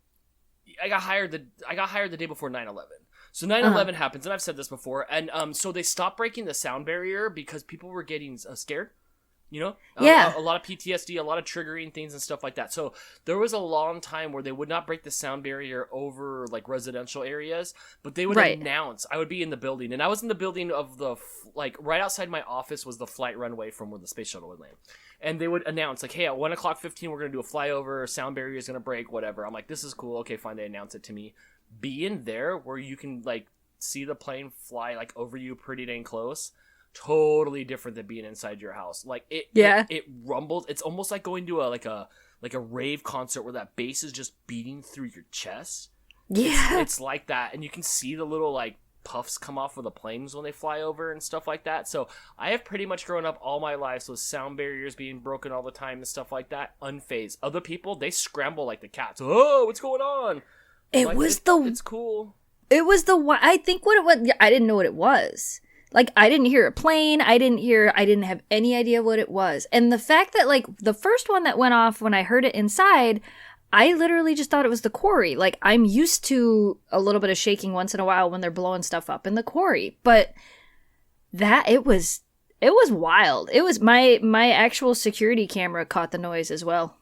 I got hired the day before 9/11. So 9/11 happens, and I've said this before, and so they stopped breaking the sound barrier because people were getting scared. A lot of PTSD, a lot of triggering things and stuff like that. So there was a long time where they would not break the sound barrier over like residential areas, but they would announce. I would be in the building, and I was in the building of right outside my office was the flight runway from where the space shuttle would land. And they would announce like, hey, at 1:15 we're gonna do a flyover. Sound barrier is gonna break. Whatever. I'm like, this is cool. Okay, fine. They announce it to me. Being there where you can like see the plane fly like over you pretty dang close. Totally different than being inside your house. Like it rumbles. It's almost like going to a rave concert where that bass is just beating through your chest. Yeah, it's like that, and you can see the little like puffs come off of the planes when they fly over and stuff like that. So I have pretty much grown up all my life with sound barriers being broken all the time and stuff like that, unfazed. Other people, they scramble like the cats. Oh, what's going on? It's cool. It was I think what it was. I didn't know what it was. Like, I didn't hear a plane. I didn't have any idea what it was. And the fact that, like, the first one that went off when I heard it inside, I literally just thought it was the quarry. Like, I'm used to a little bit of shaking once in a while when they're blowing stuff up in the quarry. But it was wild. It was my actual security camera caught the noise as well.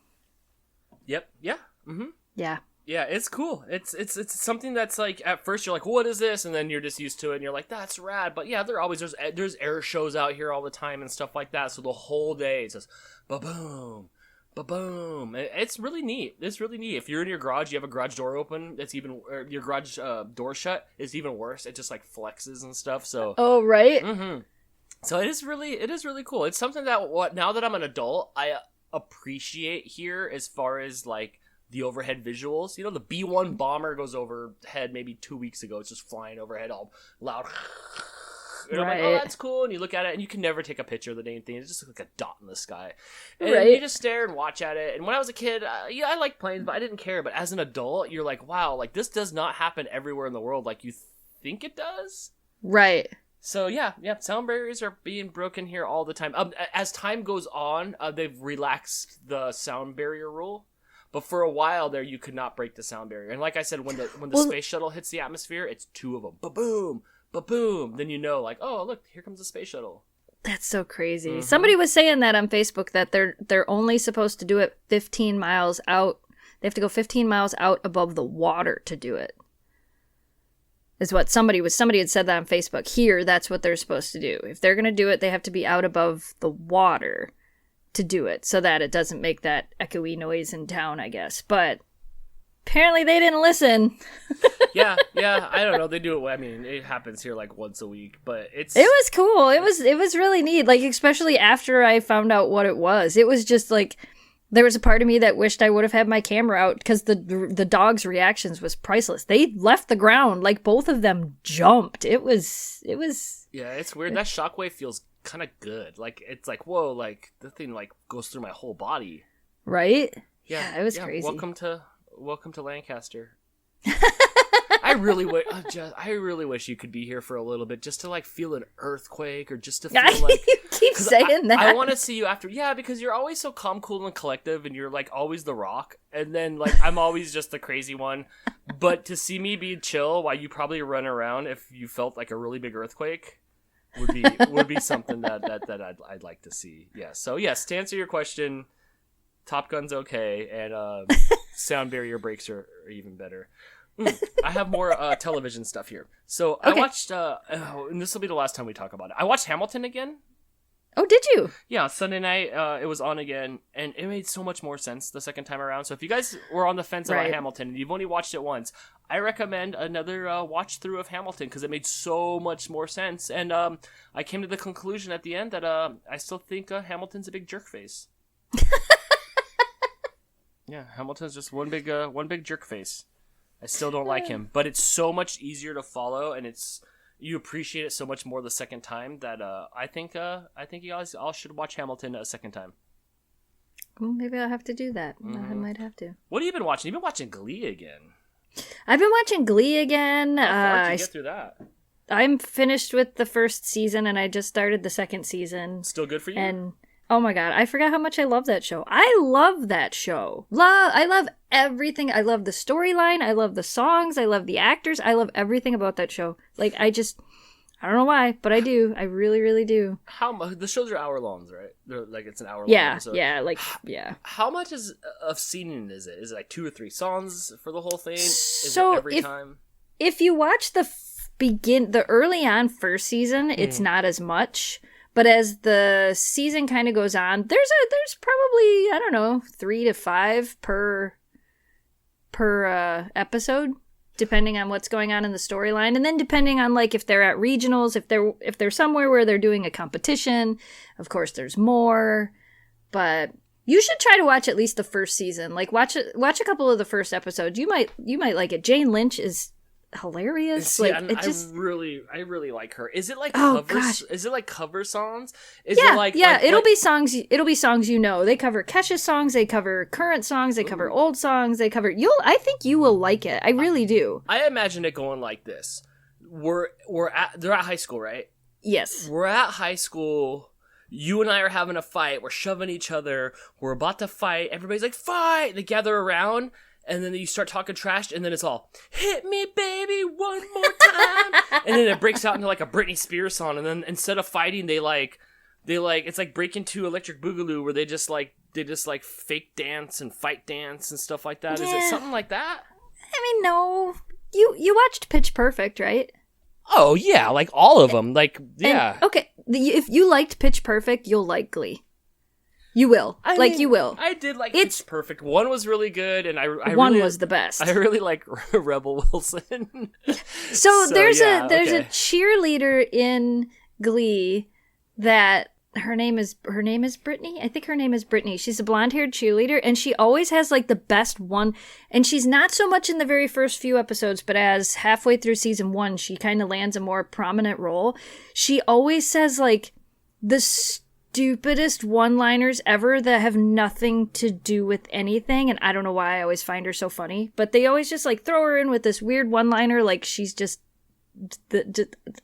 Yep. Yeah. Mm-hmm. Yeah. Yeah, it's cool. It's something that's like at first you're like, what is this? And then you're just used to it and you're like, that's rad. But yeah, there's air shows out here all the time and stuff like that. So the whole day it's just ba-boom, ba-boom. It's really neat. It's really neat. If you're in your garage, you have a garage door open, or your garage door shut, it's even worse. It just like flexes and stuff. So oh right. Mm-hmm. So it is really cool. It's something that now that I'm an adult, I appreciate here as far as like the overhead visuals. The B-1 bomber goes overhead maybe 2 weeks ago. It's just flying overhead all loud. And I'm like, oh, that's cool. And you look at it, and you can never take a picture of the dang thing. It's just like a dot in the sky. And you just stare and watch at it. And when I was a kid, I liked planes, but I didn't care. But as an adult, you're like, wow, like this does not happen everywhere in the world like you think it does. Right. So yeah, sound barriers are being broken here all the time. As time goes on, they've relaxed the sound barrier rule. But for a while there, you could not break the sound barrier. And like I said, when the space shuttle hits the atmosphere, it's two of them. Ba-boom, ba-boom. Then look, oh, look, here comes the space shuttle. That's so crazy. Mm-hmm. Somebody was saying that on Facebook, that they're only supposed to do it 15 miles out. They have to go 15 miles out above the water to do it. Is what somebody had said that on Facebook. Here, that's what they're supposed to do. If they're going to do it, they have to be out above the water to do it, so that it doesn't make that echoey noise in town, I guess. But apparently they didn't listen. yeah, I don't know. They do it. I mean, it happens here like once a week, but it was cool. It was really neat. Like, especially after I found out what it was. It was just like, there was a part of me that wished I would have had my camera out, because the dog's reactions was priceless. They left the ground, like both of them jumped. It was. Yeah, it's weird. That shockwave feels kind of good. Like, it's like, whoa, like the thing like goes through my whole body. Right? Yeah, it was crazy. Welcome to Lancaster. I I really wish you could be here for a little bit, just to like feel an earthquake, or just to feel like. You keep saying that. I want to see you after, because you're always so calm, cool, and collective, and you're like always the rock, and then like I'm always just the crazy one. But to see me be chill while you probably run around, if you felt like a really big earthquake, would be something that I'd like to see. Yeah. So yes, to answer your question, Top Gun's okay, and sound barrier breaks are even better. I have more television stuff here. So okay. I watched, and this will be the last time we talk about it. I watched Hamilton again. Oh, did you? Yeah, Sunday night it was on again, and it made so much more sense the second time around. So if you guys were on the fence about Hamilton and you've only watched it once, I recommend another watch through of Hamilton, because it made so much more sense. And I came to the conclusion at the end that I still think Hamilton's a big jerk face. Yeah, Hamilton's just one big jerk face. I still don't like him, but it's so much easier to follow, and you appreciate it so much more the second time that I think you guys all should watch Hamilton a second time. Well, maybe I'll have to do that. I might have to. What have you been watching? You've been watching Glee again. I've been watching Glee again. How far did you get through that? I'm finished with the first season, and I just started the second season. Still good for you? And oh my god, I forgot how much I love that show. I love that show. I love everything. I love the storyline. I love the songs. I love the actors. I love everything about that show. Like, I don't know why, but I do. I really, really do. The shows are hour longs, right? They're like, it's an hour long. Yeah. How much of singing is it? Is it like 2 or 3 songs for the whole thing? Is so it every time? If you watch the early on first season, it's not as much. But as the season kind of goes on, there's probably, I don't know, 3 to 5 per episode, depending on what's going on in the storyline, and then depending on like if they're at regionals, if they're somewhere where they're doing a competition, of course there's more. But you should try to watch at least the first season. Like watch a couple of the first episodes. You might like it. Jane Lynch is hilarious. See, like it just I really like her. Is it like covers? Gosh. Is it like cover songs? It'll be songs. It'll be songs. You know, they cover Kesha's songs. They cover current songs. They cover old songs. They cover. I think you will like it. I really do. I imagine it going like this. They're at high school, right? Yes. We're at high school. You and I are having a fight. We're shoving each other. We're about to fight. Everybody's like, fight! They gather around. And then you start talking trash, and then it's all, hit me, baby, one more time. And then it breaks out into like a Britney Spears song. And then instead of fighting, they it's like Breaking 2 Electric Boogaloo, where they just fake dance and fight dance and stuff like that. Yeah. Is it something like that? I mean, no. You watched Pitch Perfect, right? Oh, yeah, like all of them. Like, yeah. And, okay, if you liked Pitch Perfect, you'll like Glee. You will. You will. I did like Pitch Perfect. 1 was really good, and I one really, was the best. I really like Rebel Wilson. so there's a cheerleader in Glee that her name is Brittany. I think her name is Brittany. She's a blonde-haired cheerleader, and she always has like the best one. And she's not so much in the very first few episodes, but as halfway through season 1, she kind of lands a more prominent role. She always says like the stupidest one-liners ever that have nothing to do with anything, and I don't know why I always find her so funny, but they always just like throw her in with this weird one-liner like she's just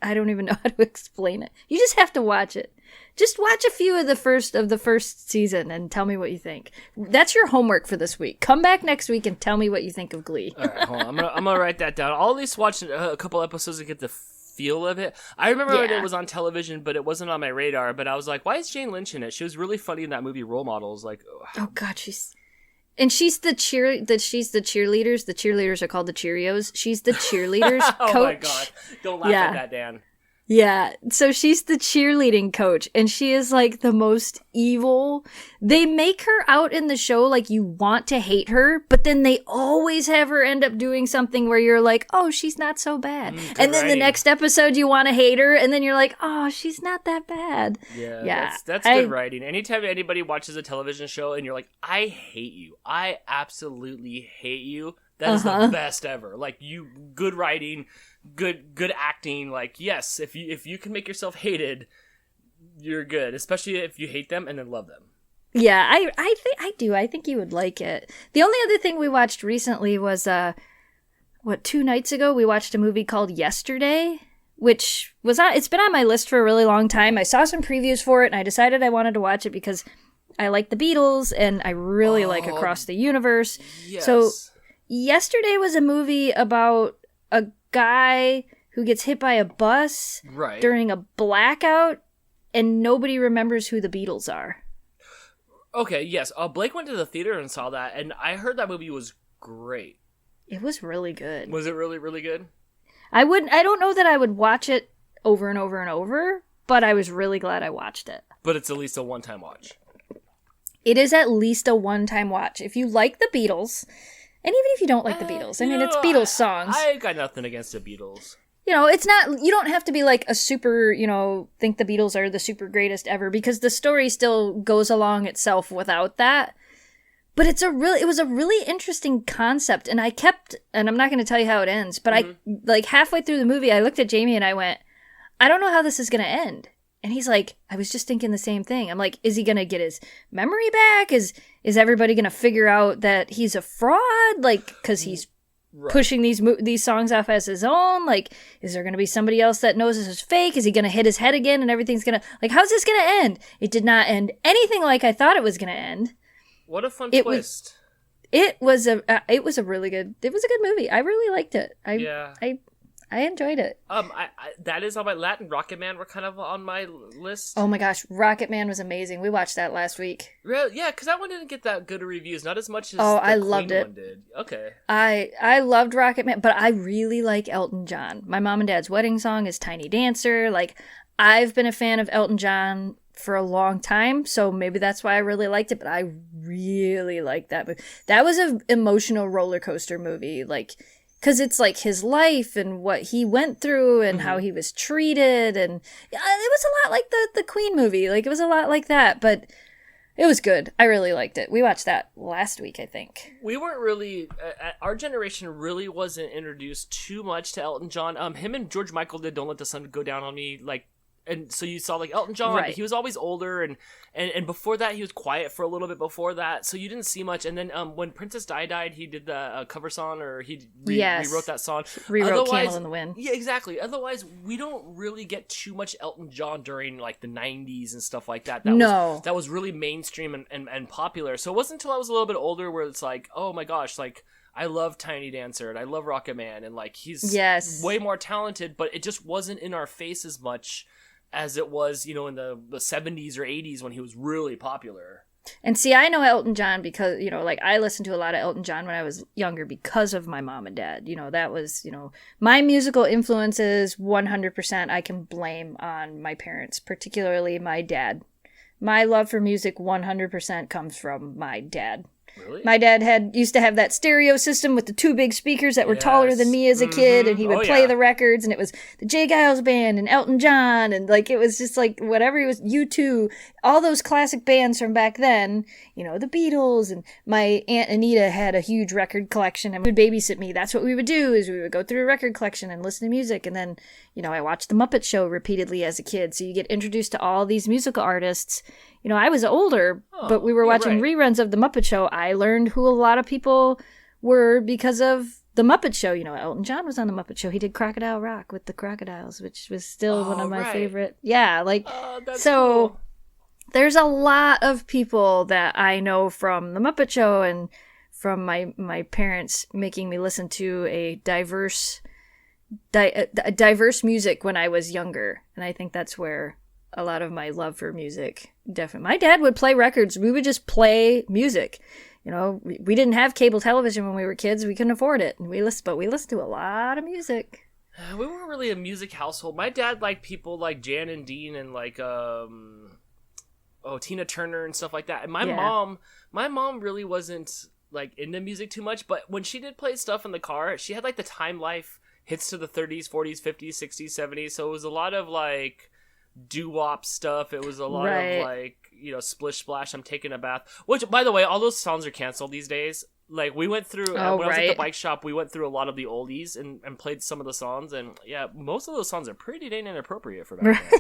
I don't even know how to explain it. You just have to watch it. Just watch a few of the first season and tell me what you think. That's your homework for this week. Come back next week and tell me what you think of Glee. All right, hold on. I'm gonna write that down. I'll at least watch a couple episodes to get the feel of it. I remember when it was on television, but it wasn't on my radar. But I was like, why is Jane Lynch in it? She was really funny in that movie Role Models. Like, oh god, she's the cheerleaders. The cheerleaders are called the Cheerios. She's the cheerleaders coach. Oh my god, don't laugh at that, Dan. Yeah, so she's the cheerleading coach, and she is like the most evil. They make her out in the show like you want to hate her, but then they always have her end up doing something where you're like, oh, she's not so bad. And then the next episode you want to hate her, and then you're like, oh, she's not that bad. Yeah. That's good writing. Anytime anybody watches a television show and you're like, I hate you. I absolutely hate you. That is the best ever. Like, good writing, good acting. Like, yes, if you can make yourself hated, you're good. Especially if you hate them and then love them. Yeah, I think I do. I think you would like it. The only other thing we watched recently was 2 nights ago, we watched a movie called Yesterday, which it's been on my list for a really long time. I saw some previews for it, and I decided I wanted to watch it because I like the Beatles, and I really like Across the Universe. Yes. So Yesterday was a movie about a guy who gets hit by a bus during a blackout, and nobody remembers who the Beatles are. Okay, yes. Blake went to the theater and saw that, and I heard that movie was great. It was really good. Was it really, really good? I don't know that I would watch it over and over and over, but I was really glad I watched it. But it's at least a one-time watch. It is at least a one-time watch. If you like the Beatles, and even if you don't like the Beatles, I mean, it's Beatles songs. I got nothing against the Beatles. You know, it's not, you don't have to be like a super, think the Beatles are the super greatest ever, because the story still goes along itself without that. But it was a really interesting concept, and I'm not going to tell you how it ends, but I halfway through the movie, I looked at Jamie and I went, I don't know how this is going to end. And he's like, I was just thinking the same thing. I'm like, is he going to get his memory back? Is everybody going to figure out that he's a fraud? Like, because he's pushing these songs off as his own? Like, is there going to be somebody else that knows this is fake? Is he going to hit his head again and everything's going to, like, how's this going to end? It did not end anything like I thought it was going to end. What a fun twist. It was a really good movie. I really liked it. I enjoyed it. That is on my Latin. Rocket Man were kind of on my list. Oh my gosh, Rocket Man was amazing. We watched that last week. Really? Yeah, because that one didn't get that good of reviews. Not as much as I Queen loved it. One did. Okay. I loved Rocket Man, but I really like Elton John. My mom and dad's wedding song is Tiny Dancer. Like, I've been a fan of Elton John for a long time, so maybe that's why I really liked it, but I really liked that movie. That was an emotional roller coaster movie, like, because it's like his life and what he went through and how he was treated, and it was a lot like the Queen movie. Like, it was a lot like that, but it was good. I really liked it. We watched that last week, I think. We weren't really, our generation really wasn't introduced too much to Elton John. Him and George Michael did Don't Let the Sun Go Down on Me, like, and so you saw like Elton John, right. He was always older, and before that he was quiet for a little bit before that, so you didn't see much. And then when Princess Di died, he did the cover song, or he rewrote that song. Rewrote Candle in the Wind. Yeah, exactly. Otherwise, we don't really get too much Elton John during like the 90s and stuff like that. That was really mainstream and popular. So it wasn't until I was a little bit older where it's like, oh my gosh, like, I love Tiny Dancer and I love Rocket Man, and like he's way more talented, but it just wasn't in our face as much as it was, in the 70s or 80s when he was really popular. And see, I know Elton John because, like, I listened to a lot of Elton John when I was younger because of my mom and dad. That was, my musical influences 100% I can blame on my parents, particularly my dad. My love for music 100% comes from my dad. Really? My dad used to have that stereo system with the 2 big speakers that were taller than me as a kid, and he would play the records, and it was the J. Giles Band and Elton John, and like it was just like whatever he was, U2, all those classic bands from back then, the Beatles, and my Aunt Anita had a huge record collection and would babysit me. That's what we would do, is we would go through a record collection and listen to music, and then, I watched The Muppet Show repeatedly as a kid, so you get introduced to all these musical artists. I was older, but we were watching reruns of The Muppet Show. I learned who a lot of people were because of The Muppet Show. Elton John was on The Muppet Show. He did Crocodile Rock with the crocodiles, which was still one of my favorite. Yeah, like, so cool. There's a lot of people that I know from The Muppet Show and from my parents making me listen to a diverse music when I was younger. And I think that's where a lot of my love for music, definitely. My dad would play records. We would just play music. We didn't have cable television when we were kids. We couldn't afford it. And we listened to a lot of music. We weren't really a music household. My dad liked people like Jan and Dean and like Tina Turner and stuff like that. And my mom really wasn't like into music too much, but when she did play stuff in the car, she had like the Time Life hits to the 30s, 40s, 50s, 60s, 70s. So it was a lot of like doo-wop stuff. It was a lot of like, Splish Splash, I'm Taking a Bath, which, by the way, all those songs are canceled these days. Like, we went through when I was at the bike shop, we went through a lot of the oldies and played some of the songs, and yeah, most of those songs are pretty dang inappropriate for back then.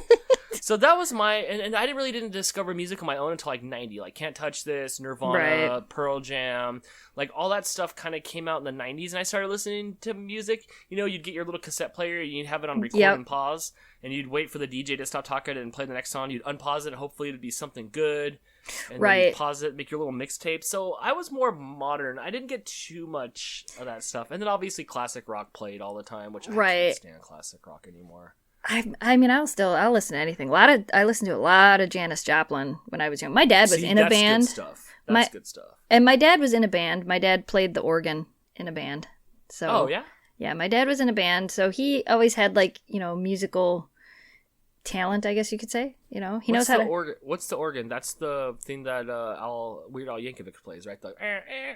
So that was my, and I didn't discover music on my own until like 90, like Can't Touch This, Nirvana, Right. Pearl Jam, like all that stuff kind of came out in the 90s, and I started listening to music. You know, you'd get your little cassette player, you'd have it on record Yep. and pause, and you'd wait for the DJ to stop talking and play the next song. You'd unpause it, and hopefully it'd be something good, and then Right. you'd pause it, make your little mixtape. So I was more modern. I didn't get too much of that stuff, and then obviously classic rock played all the time, which I Right. can't stand classic rock anymore. I mean, I'll listen to anything. I listened to a lot of Janis Joplin when I was young. My dad was See, in a that's band. Good stuff. That's good stuff. And my dad was in a band. My dad played the organ in a band. So Oh, yeah? yeah, my dad was in a band, so he always had like, musical talent, I guess you could say. He knows how to. What's the organ? That's the thing that Weird Al Yankovic plays, right?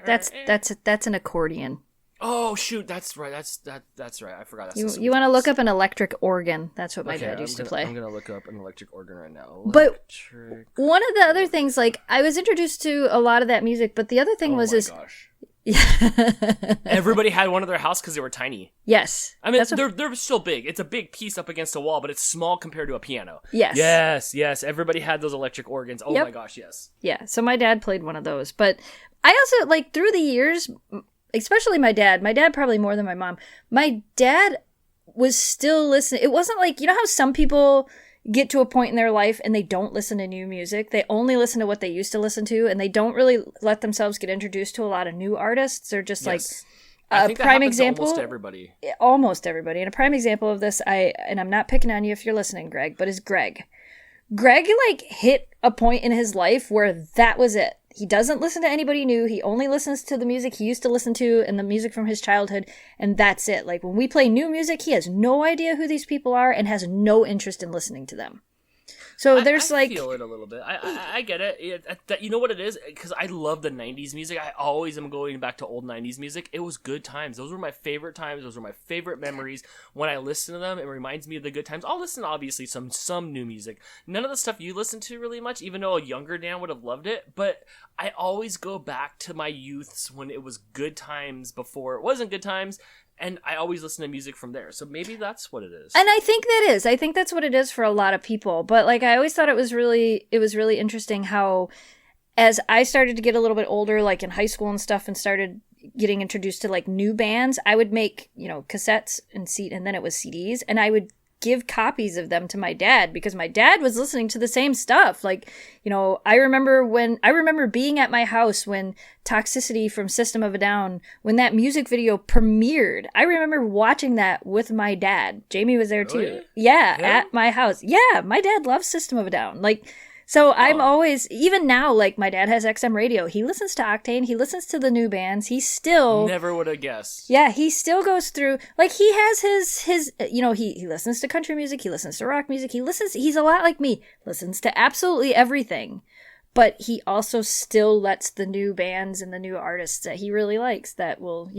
That's an accordion. Oh shoot, that's right. That's right. I forgot. You want to look up an electric organ? That's what my Okay, dad used to play. I'm gonna look up an electric organ right now. But one of the other things, like, I was introduced to a lot of that music, but the other thing was gosh. Everybody had one at their house because they were tiny. Yes. I mean, they're still big. It's a big piece up against a wall, but it's small compared to a piano. Yes. Yes. Everybody had those electric organs. Oh Yep. my gosh, yes. Yeah, so my dad played one of those. But I also, like, through the years, especially my dad probably more than my dad was still listening. It wasn't like, how some people get to a point in their life and they don't listen to new music. They only listen to what they used to listen to, and they don't really let themselves get introduced to a lot of new artists. They're just Yes. like I a think that prime happens to example. Almost everybody. And a prime example of this, and I'm not picking on you if you're listening, Greg, but is Greg. Greg, like, hit a point in his life where that was it. He doesn't listen to anybody new. He only listens to the music he used to listen to and the music from his childhood, and that's it. Like, when we play new music, he has no idea who these people are and has no interest in listening to them. So there's I feel it a little bit. I get it. You know what it is? Because I love the 90s music. I always am going back to old 90s music. It was good times. Those were my favorite times. Those were my favorite memories. When I listen to them, it reminds me of the good times. I'll listen to, obviously, some new music. None of the stuff you listen to really much, even though a younger Dan would have loved it. But I always go back to my youths when it was good times before it wasn't good times. And I always listen to music from there. So maybe that's what it is. And I think that's what it is for a lot of people. But, like, I always thought it was really interesting how, as I started to get a little bit older, like in high school and stuff, and started getting introduced to, like, new bands, I would make, cassettes and then it was CDs, and I would give copies of them to my dad because my dad was listening to the same stuff. Like, I remember being at my house when Toxicity from System of a Down, when that music video premiered. I remember watching that with my dad. Jamie was there Really? too. Yeah, at my house. Yeah, my dad loves System of a Down. Like, so I'm always, even now, like, my dad has XM radio. He listens to Octane. He listens to the new bands. He still... Never would have guessed. Yeah, he still goes through, like, he has his he listens to country music. He listens to rock music. He's a lot like me. Listens to absolutely everything. But he also still lets the new bands and the new artists that he really likes that will,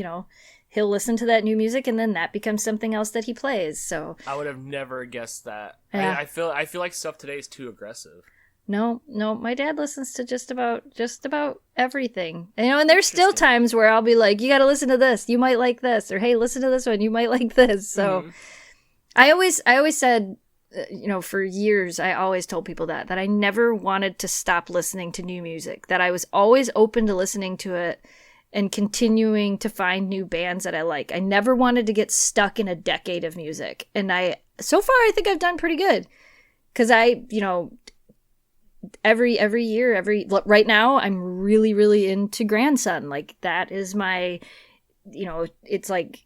he'll listen to that new music, and then that becomes something else that he plays. So I would have never guessed that. Yeah. I feel like stuff today is too aggressive. No, my dad listens to just about everything. And there's still times where I'll be like, you got to listen to this. You might like this. Or, hey, listen to this one. You might like this. So I always said, for years, I always told people that I never wanted to stop listening to new music, that I was always open to listening to it and continuing to find new bands that I like. I never wanted to get stuck in a decade of music. And so far, I think I've done pretty good. Because every year, right now, I'm really, really into Grandson. Like, that is my, it's like,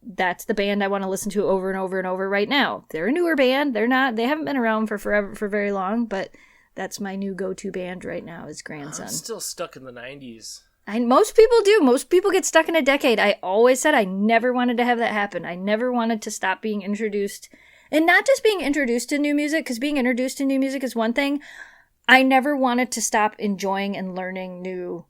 that's the band I want to listen to over and over and over right now. They're a newer band. They haven't been around for very long, but that's my new go-to band right now is Grandson. I'm still stuck in the 90s. Most people do. Most people get stuck in a decade. I always said I never wanted to have that happen. I never wanted to stop being introduced. And not just being introduced to new music, because being introduced to new music is one thing. I never wanted to stop enjoying and learning new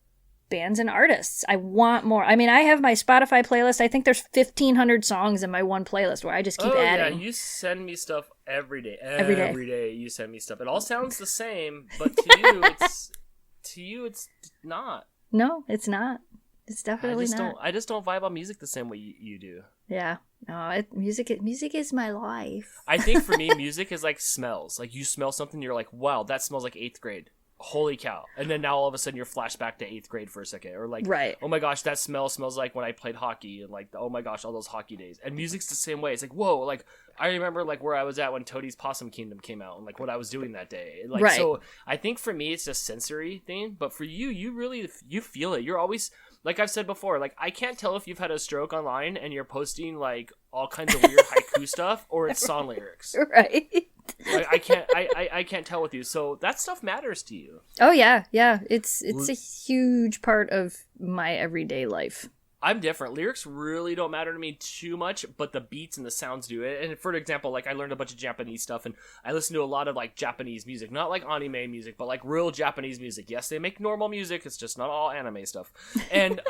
bands and artists. I want more. I mean, I have my Spotify playlist. I think there's 1,500 songs in my one playlist where I just keep adding. Yeah, you send me stuff every day. Every day. Every day you send me stuff. It all sounds the same, but to you it's not. No, it's not. It's definitely not. I just don't vibe on music the same way you do. Yeah. No, music is my life. I think for me, music is like smells. Like you smell something, you're like, wow, that smells like 8th grade. Holy cow. And then now all of a sudden you're flashback to 8th grade for a second. Or like, right. Oh my gosh, that smells like when I played hockey. And like, oh my gosh, all those hockey days. And music's the same way. It's like, whoa, like I remember like where I was at when Toadie's Possum Kingdom came out and like what I was doing that day. Like, right. So I think for me, it's a sensory thing. But for you, you feel it. You're always, like I've said before, like I can't tell if you've had a stroke online and you're posting like all kinds of weird haiku stuff or it's song lyrics. Right. Like, I can't tell with you. So that stuff matters to you. Oh yeah. It's a huge part of my everyday life. I'm different. Lyrics really don't matter to me too much, but the beats and the sounds do it. And for example, like I learned a bunch of Japanese stuff and I listen to a lot of like Japanese music, not like anime music, but like real Japanese music. Yes, they make normal music. It's just not all anime stuff. And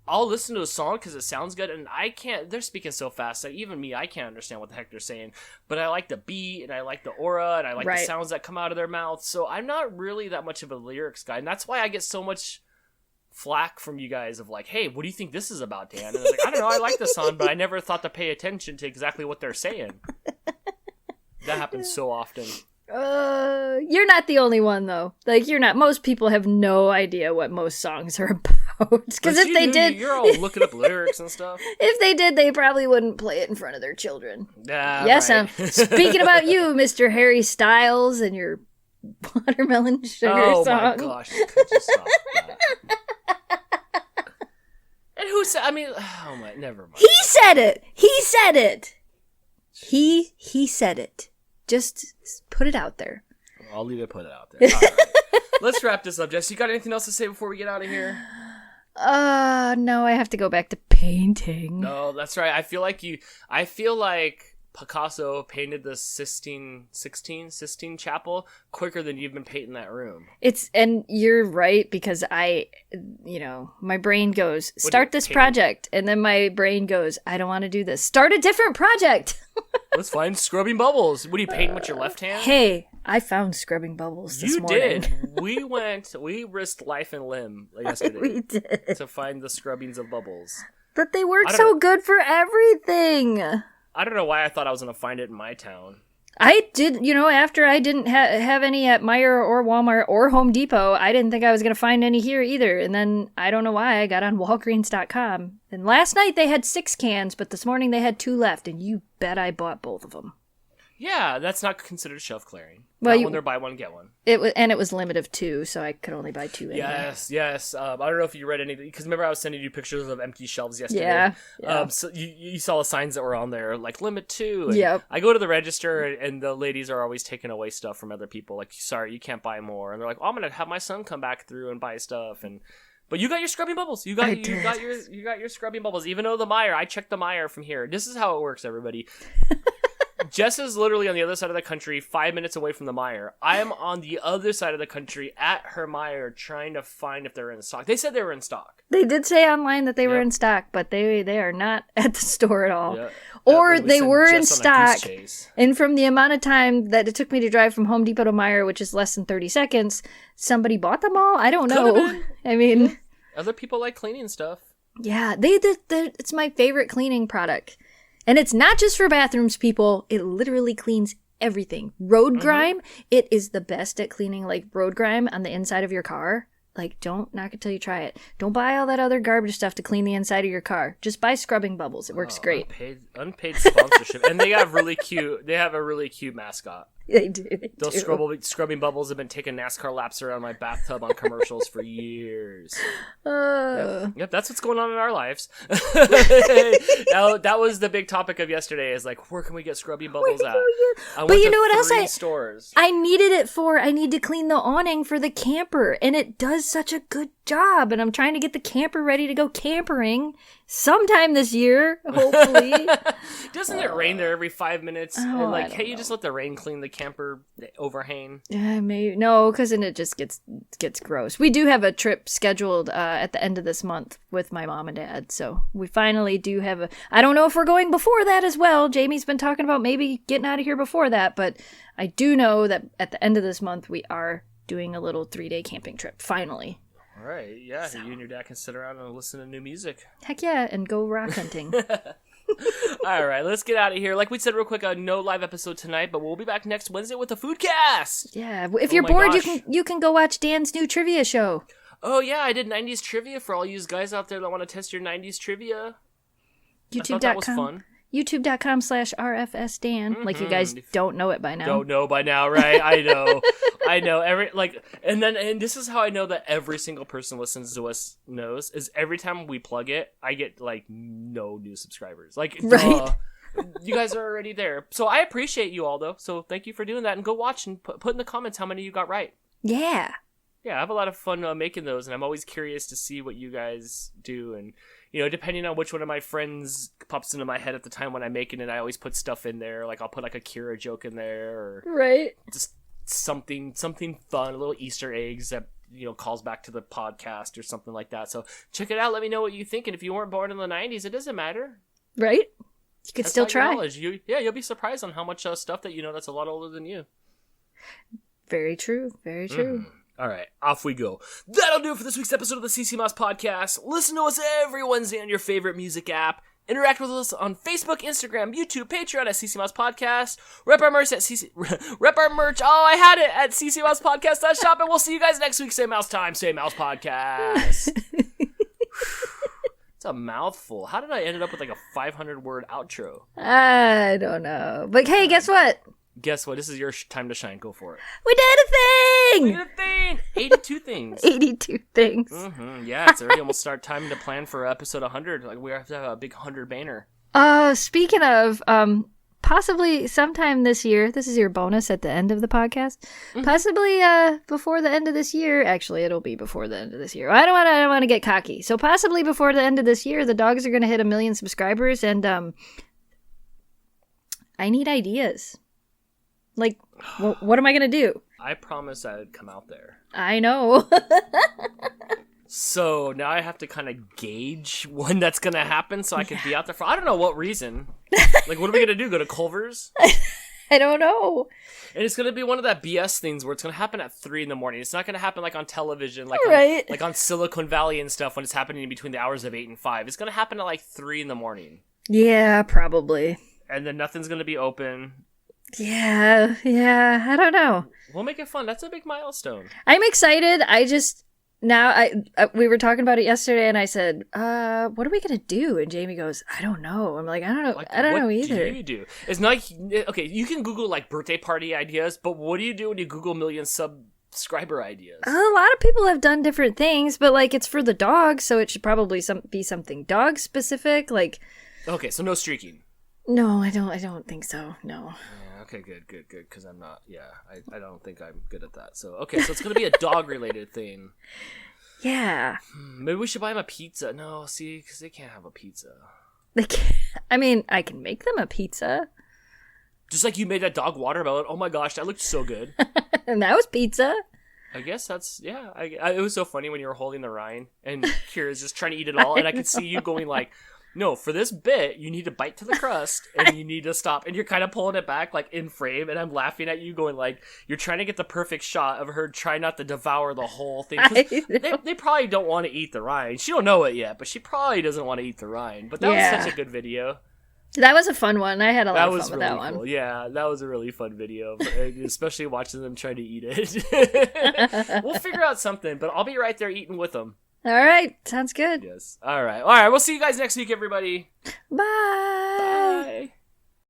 I'll listen to a song because it sounds good, and they're speaking so fast that even me, I can't understand what the heck they're saying, but I like the beat, and I like the aura, and I like right. the sounds that come out of their mouth, so I'm not really that much of a lyrics guy, and that's why I get so much flack from you guys of like, hey, what do you think this is about, Dan? And I was like, I don't know, I like the song, but I never thought to pay attention to exactly what they're saying. That happens so often. You're not the only one though. Like you're not. Most people have no idea what most songs are about. Because if they did, you're all looking up lyrics and stuff. If they did, they probably wouldn't play it in front of their children. Yes, right. Speaking about you, Mr. Harry Styles, and your watermelon sugar song. Oh my gosh! Could you stop that? And who said? I mean, oh my, never mind. He said it. He said it. He said it. Just put it out there. I'll leave it. Put it out there. All right. Let's wrap this up, Jess. You got anything else to say before we get out of here? No, I have to go back to painting. No, that's right. I feel like Picasso painted the Sistine Chapel quicker than you've been painting that room. And you're right, because my brain goes, start this project. And then my brain goes, I don't want to do this. Start a different project. Let's find scrubbing bubbles. What are you painting with your left hand? Hey, I found scrubbing bubbles this morning. You did. We risked life and limb yesterday. We did. To find the scrubbings of bubbles. But they work so good for everything. I don't know why I thought I was going to find it in my town. I did, after I didn't have any at Meijer or Walmart or Home Depot, I didn't think I was going to find any here either. And then I don't know why I got on Walgreens.com. And last night they had 6 cans, but this morning they had 2 left. And you bet I bought both of them. Yeah, that's not considered shelf clearing. Well, when they're buy one, get one. It was limited of 2, so I could only buy 2 anyway. Yes. I don't know if you read anything, because remember I was sending you pictures of empty shelves yesterday. Yeah. So you saw the signs that were on there, like limit 2. And yep. I go to the register, and the ladies are always taking away stuff from other people. Like, sorry, you can't buy more. And they're like, oh, I'm gonna have my son come back through and buy stuff. But you got your scrubbing bubbles. You got your scrubbing bubbles. Even though the Meijer, I checked the Meijer from here. This is how it works, everybody. Jess is literally on the other side of the country, 5 minutes away from the Meijer. I am on the other side of the country at her Meijer trying to find if they're in stock. They said they were in stock. They did say online that they were in stock, but they are not at the store at all. Yeah. Or they were in stock, and from the amount of time that it took me to drive from Home Depot to Meijer, which is less than 30 seconds, somebody bought them all? I don't know. I mean... Other people like cleaning stuff. Yeah, it's my favorite cleaning product. And it's not just for bathrooms, people. It literally cleans everything. Road grime, it is the best at cleaning like road grime on the inside of your car. Like, don't knock it till you try it. Don't buy all that other garbage stuff to clean the inside of your car. Just buy scrubbing bubbles. It works great. Unpaid sponsorship. And they have a really cute mascot. They do. Those scrubbing bubbles have been taking NASCAR laps around my bathtub on commercials for years. Yep, that's what's going on in our lives. Now, that was the big topic of yesterday, is like, where can we get scrubbing bubbles at? But you know what else stores. I needed it for? I need to clean the awning for the camper, and it does such a good job, and I'm trying to get the camper ready to go campering sometime this year, hopefully. Doesn't it rain there every 5 minutes? Oh, and can't you just let the rain clean the camper overhang? Maybe. No, because then it just gets gross. We do have a trip scheduled at the end of this month with my mom and dad, so we finally do have I don't know if we're going before that as well. Jamie's been talking about maybe getting out of here before that, but I do know that at the end of this month we are doing a little 3-day camping trip, finally. All right, yeah, so you and your dad can sit around and listen to new music. Heck yeah, and go rock hunting. All right, let's get out of here. Like we said real quick, no live episode tonight, but we'll be back next Wednesday with a food cast. Yeah, if you're bored, you can go watch Dan's new trivia show. Oh yeah, I did 90s trivia for all you guys out there that want to test your 90s trivia. I thought that was fun. YouTube.com/RFSDan. Mm-hmm. Like you guys don't know it by now. Don't know by now, right? I know. I know. And this is how I know that every single person listens to us knows is every time we plug it, I get like no new subscribers. Like, right? You guys are already there. So I appreciate you all though. So thank you for doing that, and go watch and put in the comments how many you got right. Yeah. Yeah, I have a lot of fun making those, and I'm always curious to see what you guys do. And, you know, depending on which one of my friends pops into my head at the time when I'm making it, I always put stuff in there. Like, I'll put, like, a Kira joke in there. Or right. Just something fun, little Easter eggs that, you know, calls back to the podcast or something like that. So check it out. Let me know what you think. And if you weren't born in the 90s, it doesn't matter. Right? You could still try. You'll be surprised on how much stuff that you know that's a lot older than you. Very true. Very true. Mm. All right, off we go. That'll do it for this week's episode of the CCMouse Podcast. Listen to us every Wednesday on your favorite music app. Interact with us on Facebook, Instagram, YouTube, Patreon at CCMouse Podcast. Rep our merch Rep our merch. Oh, I had it at CCMousePodcast.shop, and we'll see you guys next week. Same mouse time, same mouse podcast. It's a mouthful. How did I end up with like a 500-word outro? I don't know. But hey, guess what? Guess what? This is your time to shine. Go for it. We did a thing! We did a thing! 82 things. 82 things. Mm-hmm. Yeah, it's already almost start time to plan for episode 100. Like, we have to have a big 100 banner. Speaking of, possibly sometime this year, this is your bonus at the end of the podcast, possibly before the end of this year, actually it'll be before the end of this year. I don't want to get cocky. So possibly before the end of this year, the dogs are going to hit 1 million subscribers, and I need ideas. Like, what am I going to do? I promised I'd come out there. I know. So now I have to kind of gauge when that's going to happen so I can be out there for, I don't know what reason. Like, what are we going to do? Go to Culver's? I don't know. And it's going to be one of that BS things where it's going to happen at 3 in the morning. It's not going to happen like on television, like, right. Like on Silicon Valley and stuff when it's happening in between the hours of 8 and 5. It's going to happen at like 3 in the morning. Yeah, probably. And then nothing's going to be open. Yeah, I don't know. We'll make it fun. That's a big milestone. I'm excited. We were talking about it yesterday, and I said, what are we gonna do? And Jamie goes, I don't know. I'm like, I don't know. Like, I don't know either. What do you do? It's not, okay, you can Google like birthday party ideas, but what do you do when you Google million subscriber ideas? A lot of people have done different things, but like it's for the dogs, so it should probably be something dog specific. Like, okay, so no streaking. No, I don't think so. No. Yeah, okay, good. Because I'm not. Yeah, I don't think I'm good at that. So okay, so it's gonna be a dog related thing. Yeah. Maybe we should buy them a pizza. No, see, because they can't have a pizza. They can't. I mean, I can make them a pizza. Just like you made that dog watermelon. Oh my gosh, that looked so good. And that was pizza. I guess that's, yeah. It was so funny when you were holding the rind and Kira's just trying to eat it all, and I could see you going like, no, for this bit, you need to bite to the crust, and you need to stop. And you're kind of pulling it back, like, in frame, and I'm laughing at you going, like, you're trying to get the perfect shot of her trying not to devour the whole thing. They probably don't want to eat the rind. She don't know it yet, but she probably doesn't want to eat the rind. But that was such a good video. That was a fun one. I had a lot of fun with that one. Cool. Yeah, that was a really fun video, especially watching them try to eat it. We'll figure out something, but I'll be right there eating with them. All right. Sounds good. Yes. All right. We'll see you guys next week, everybody. Bye. Bye.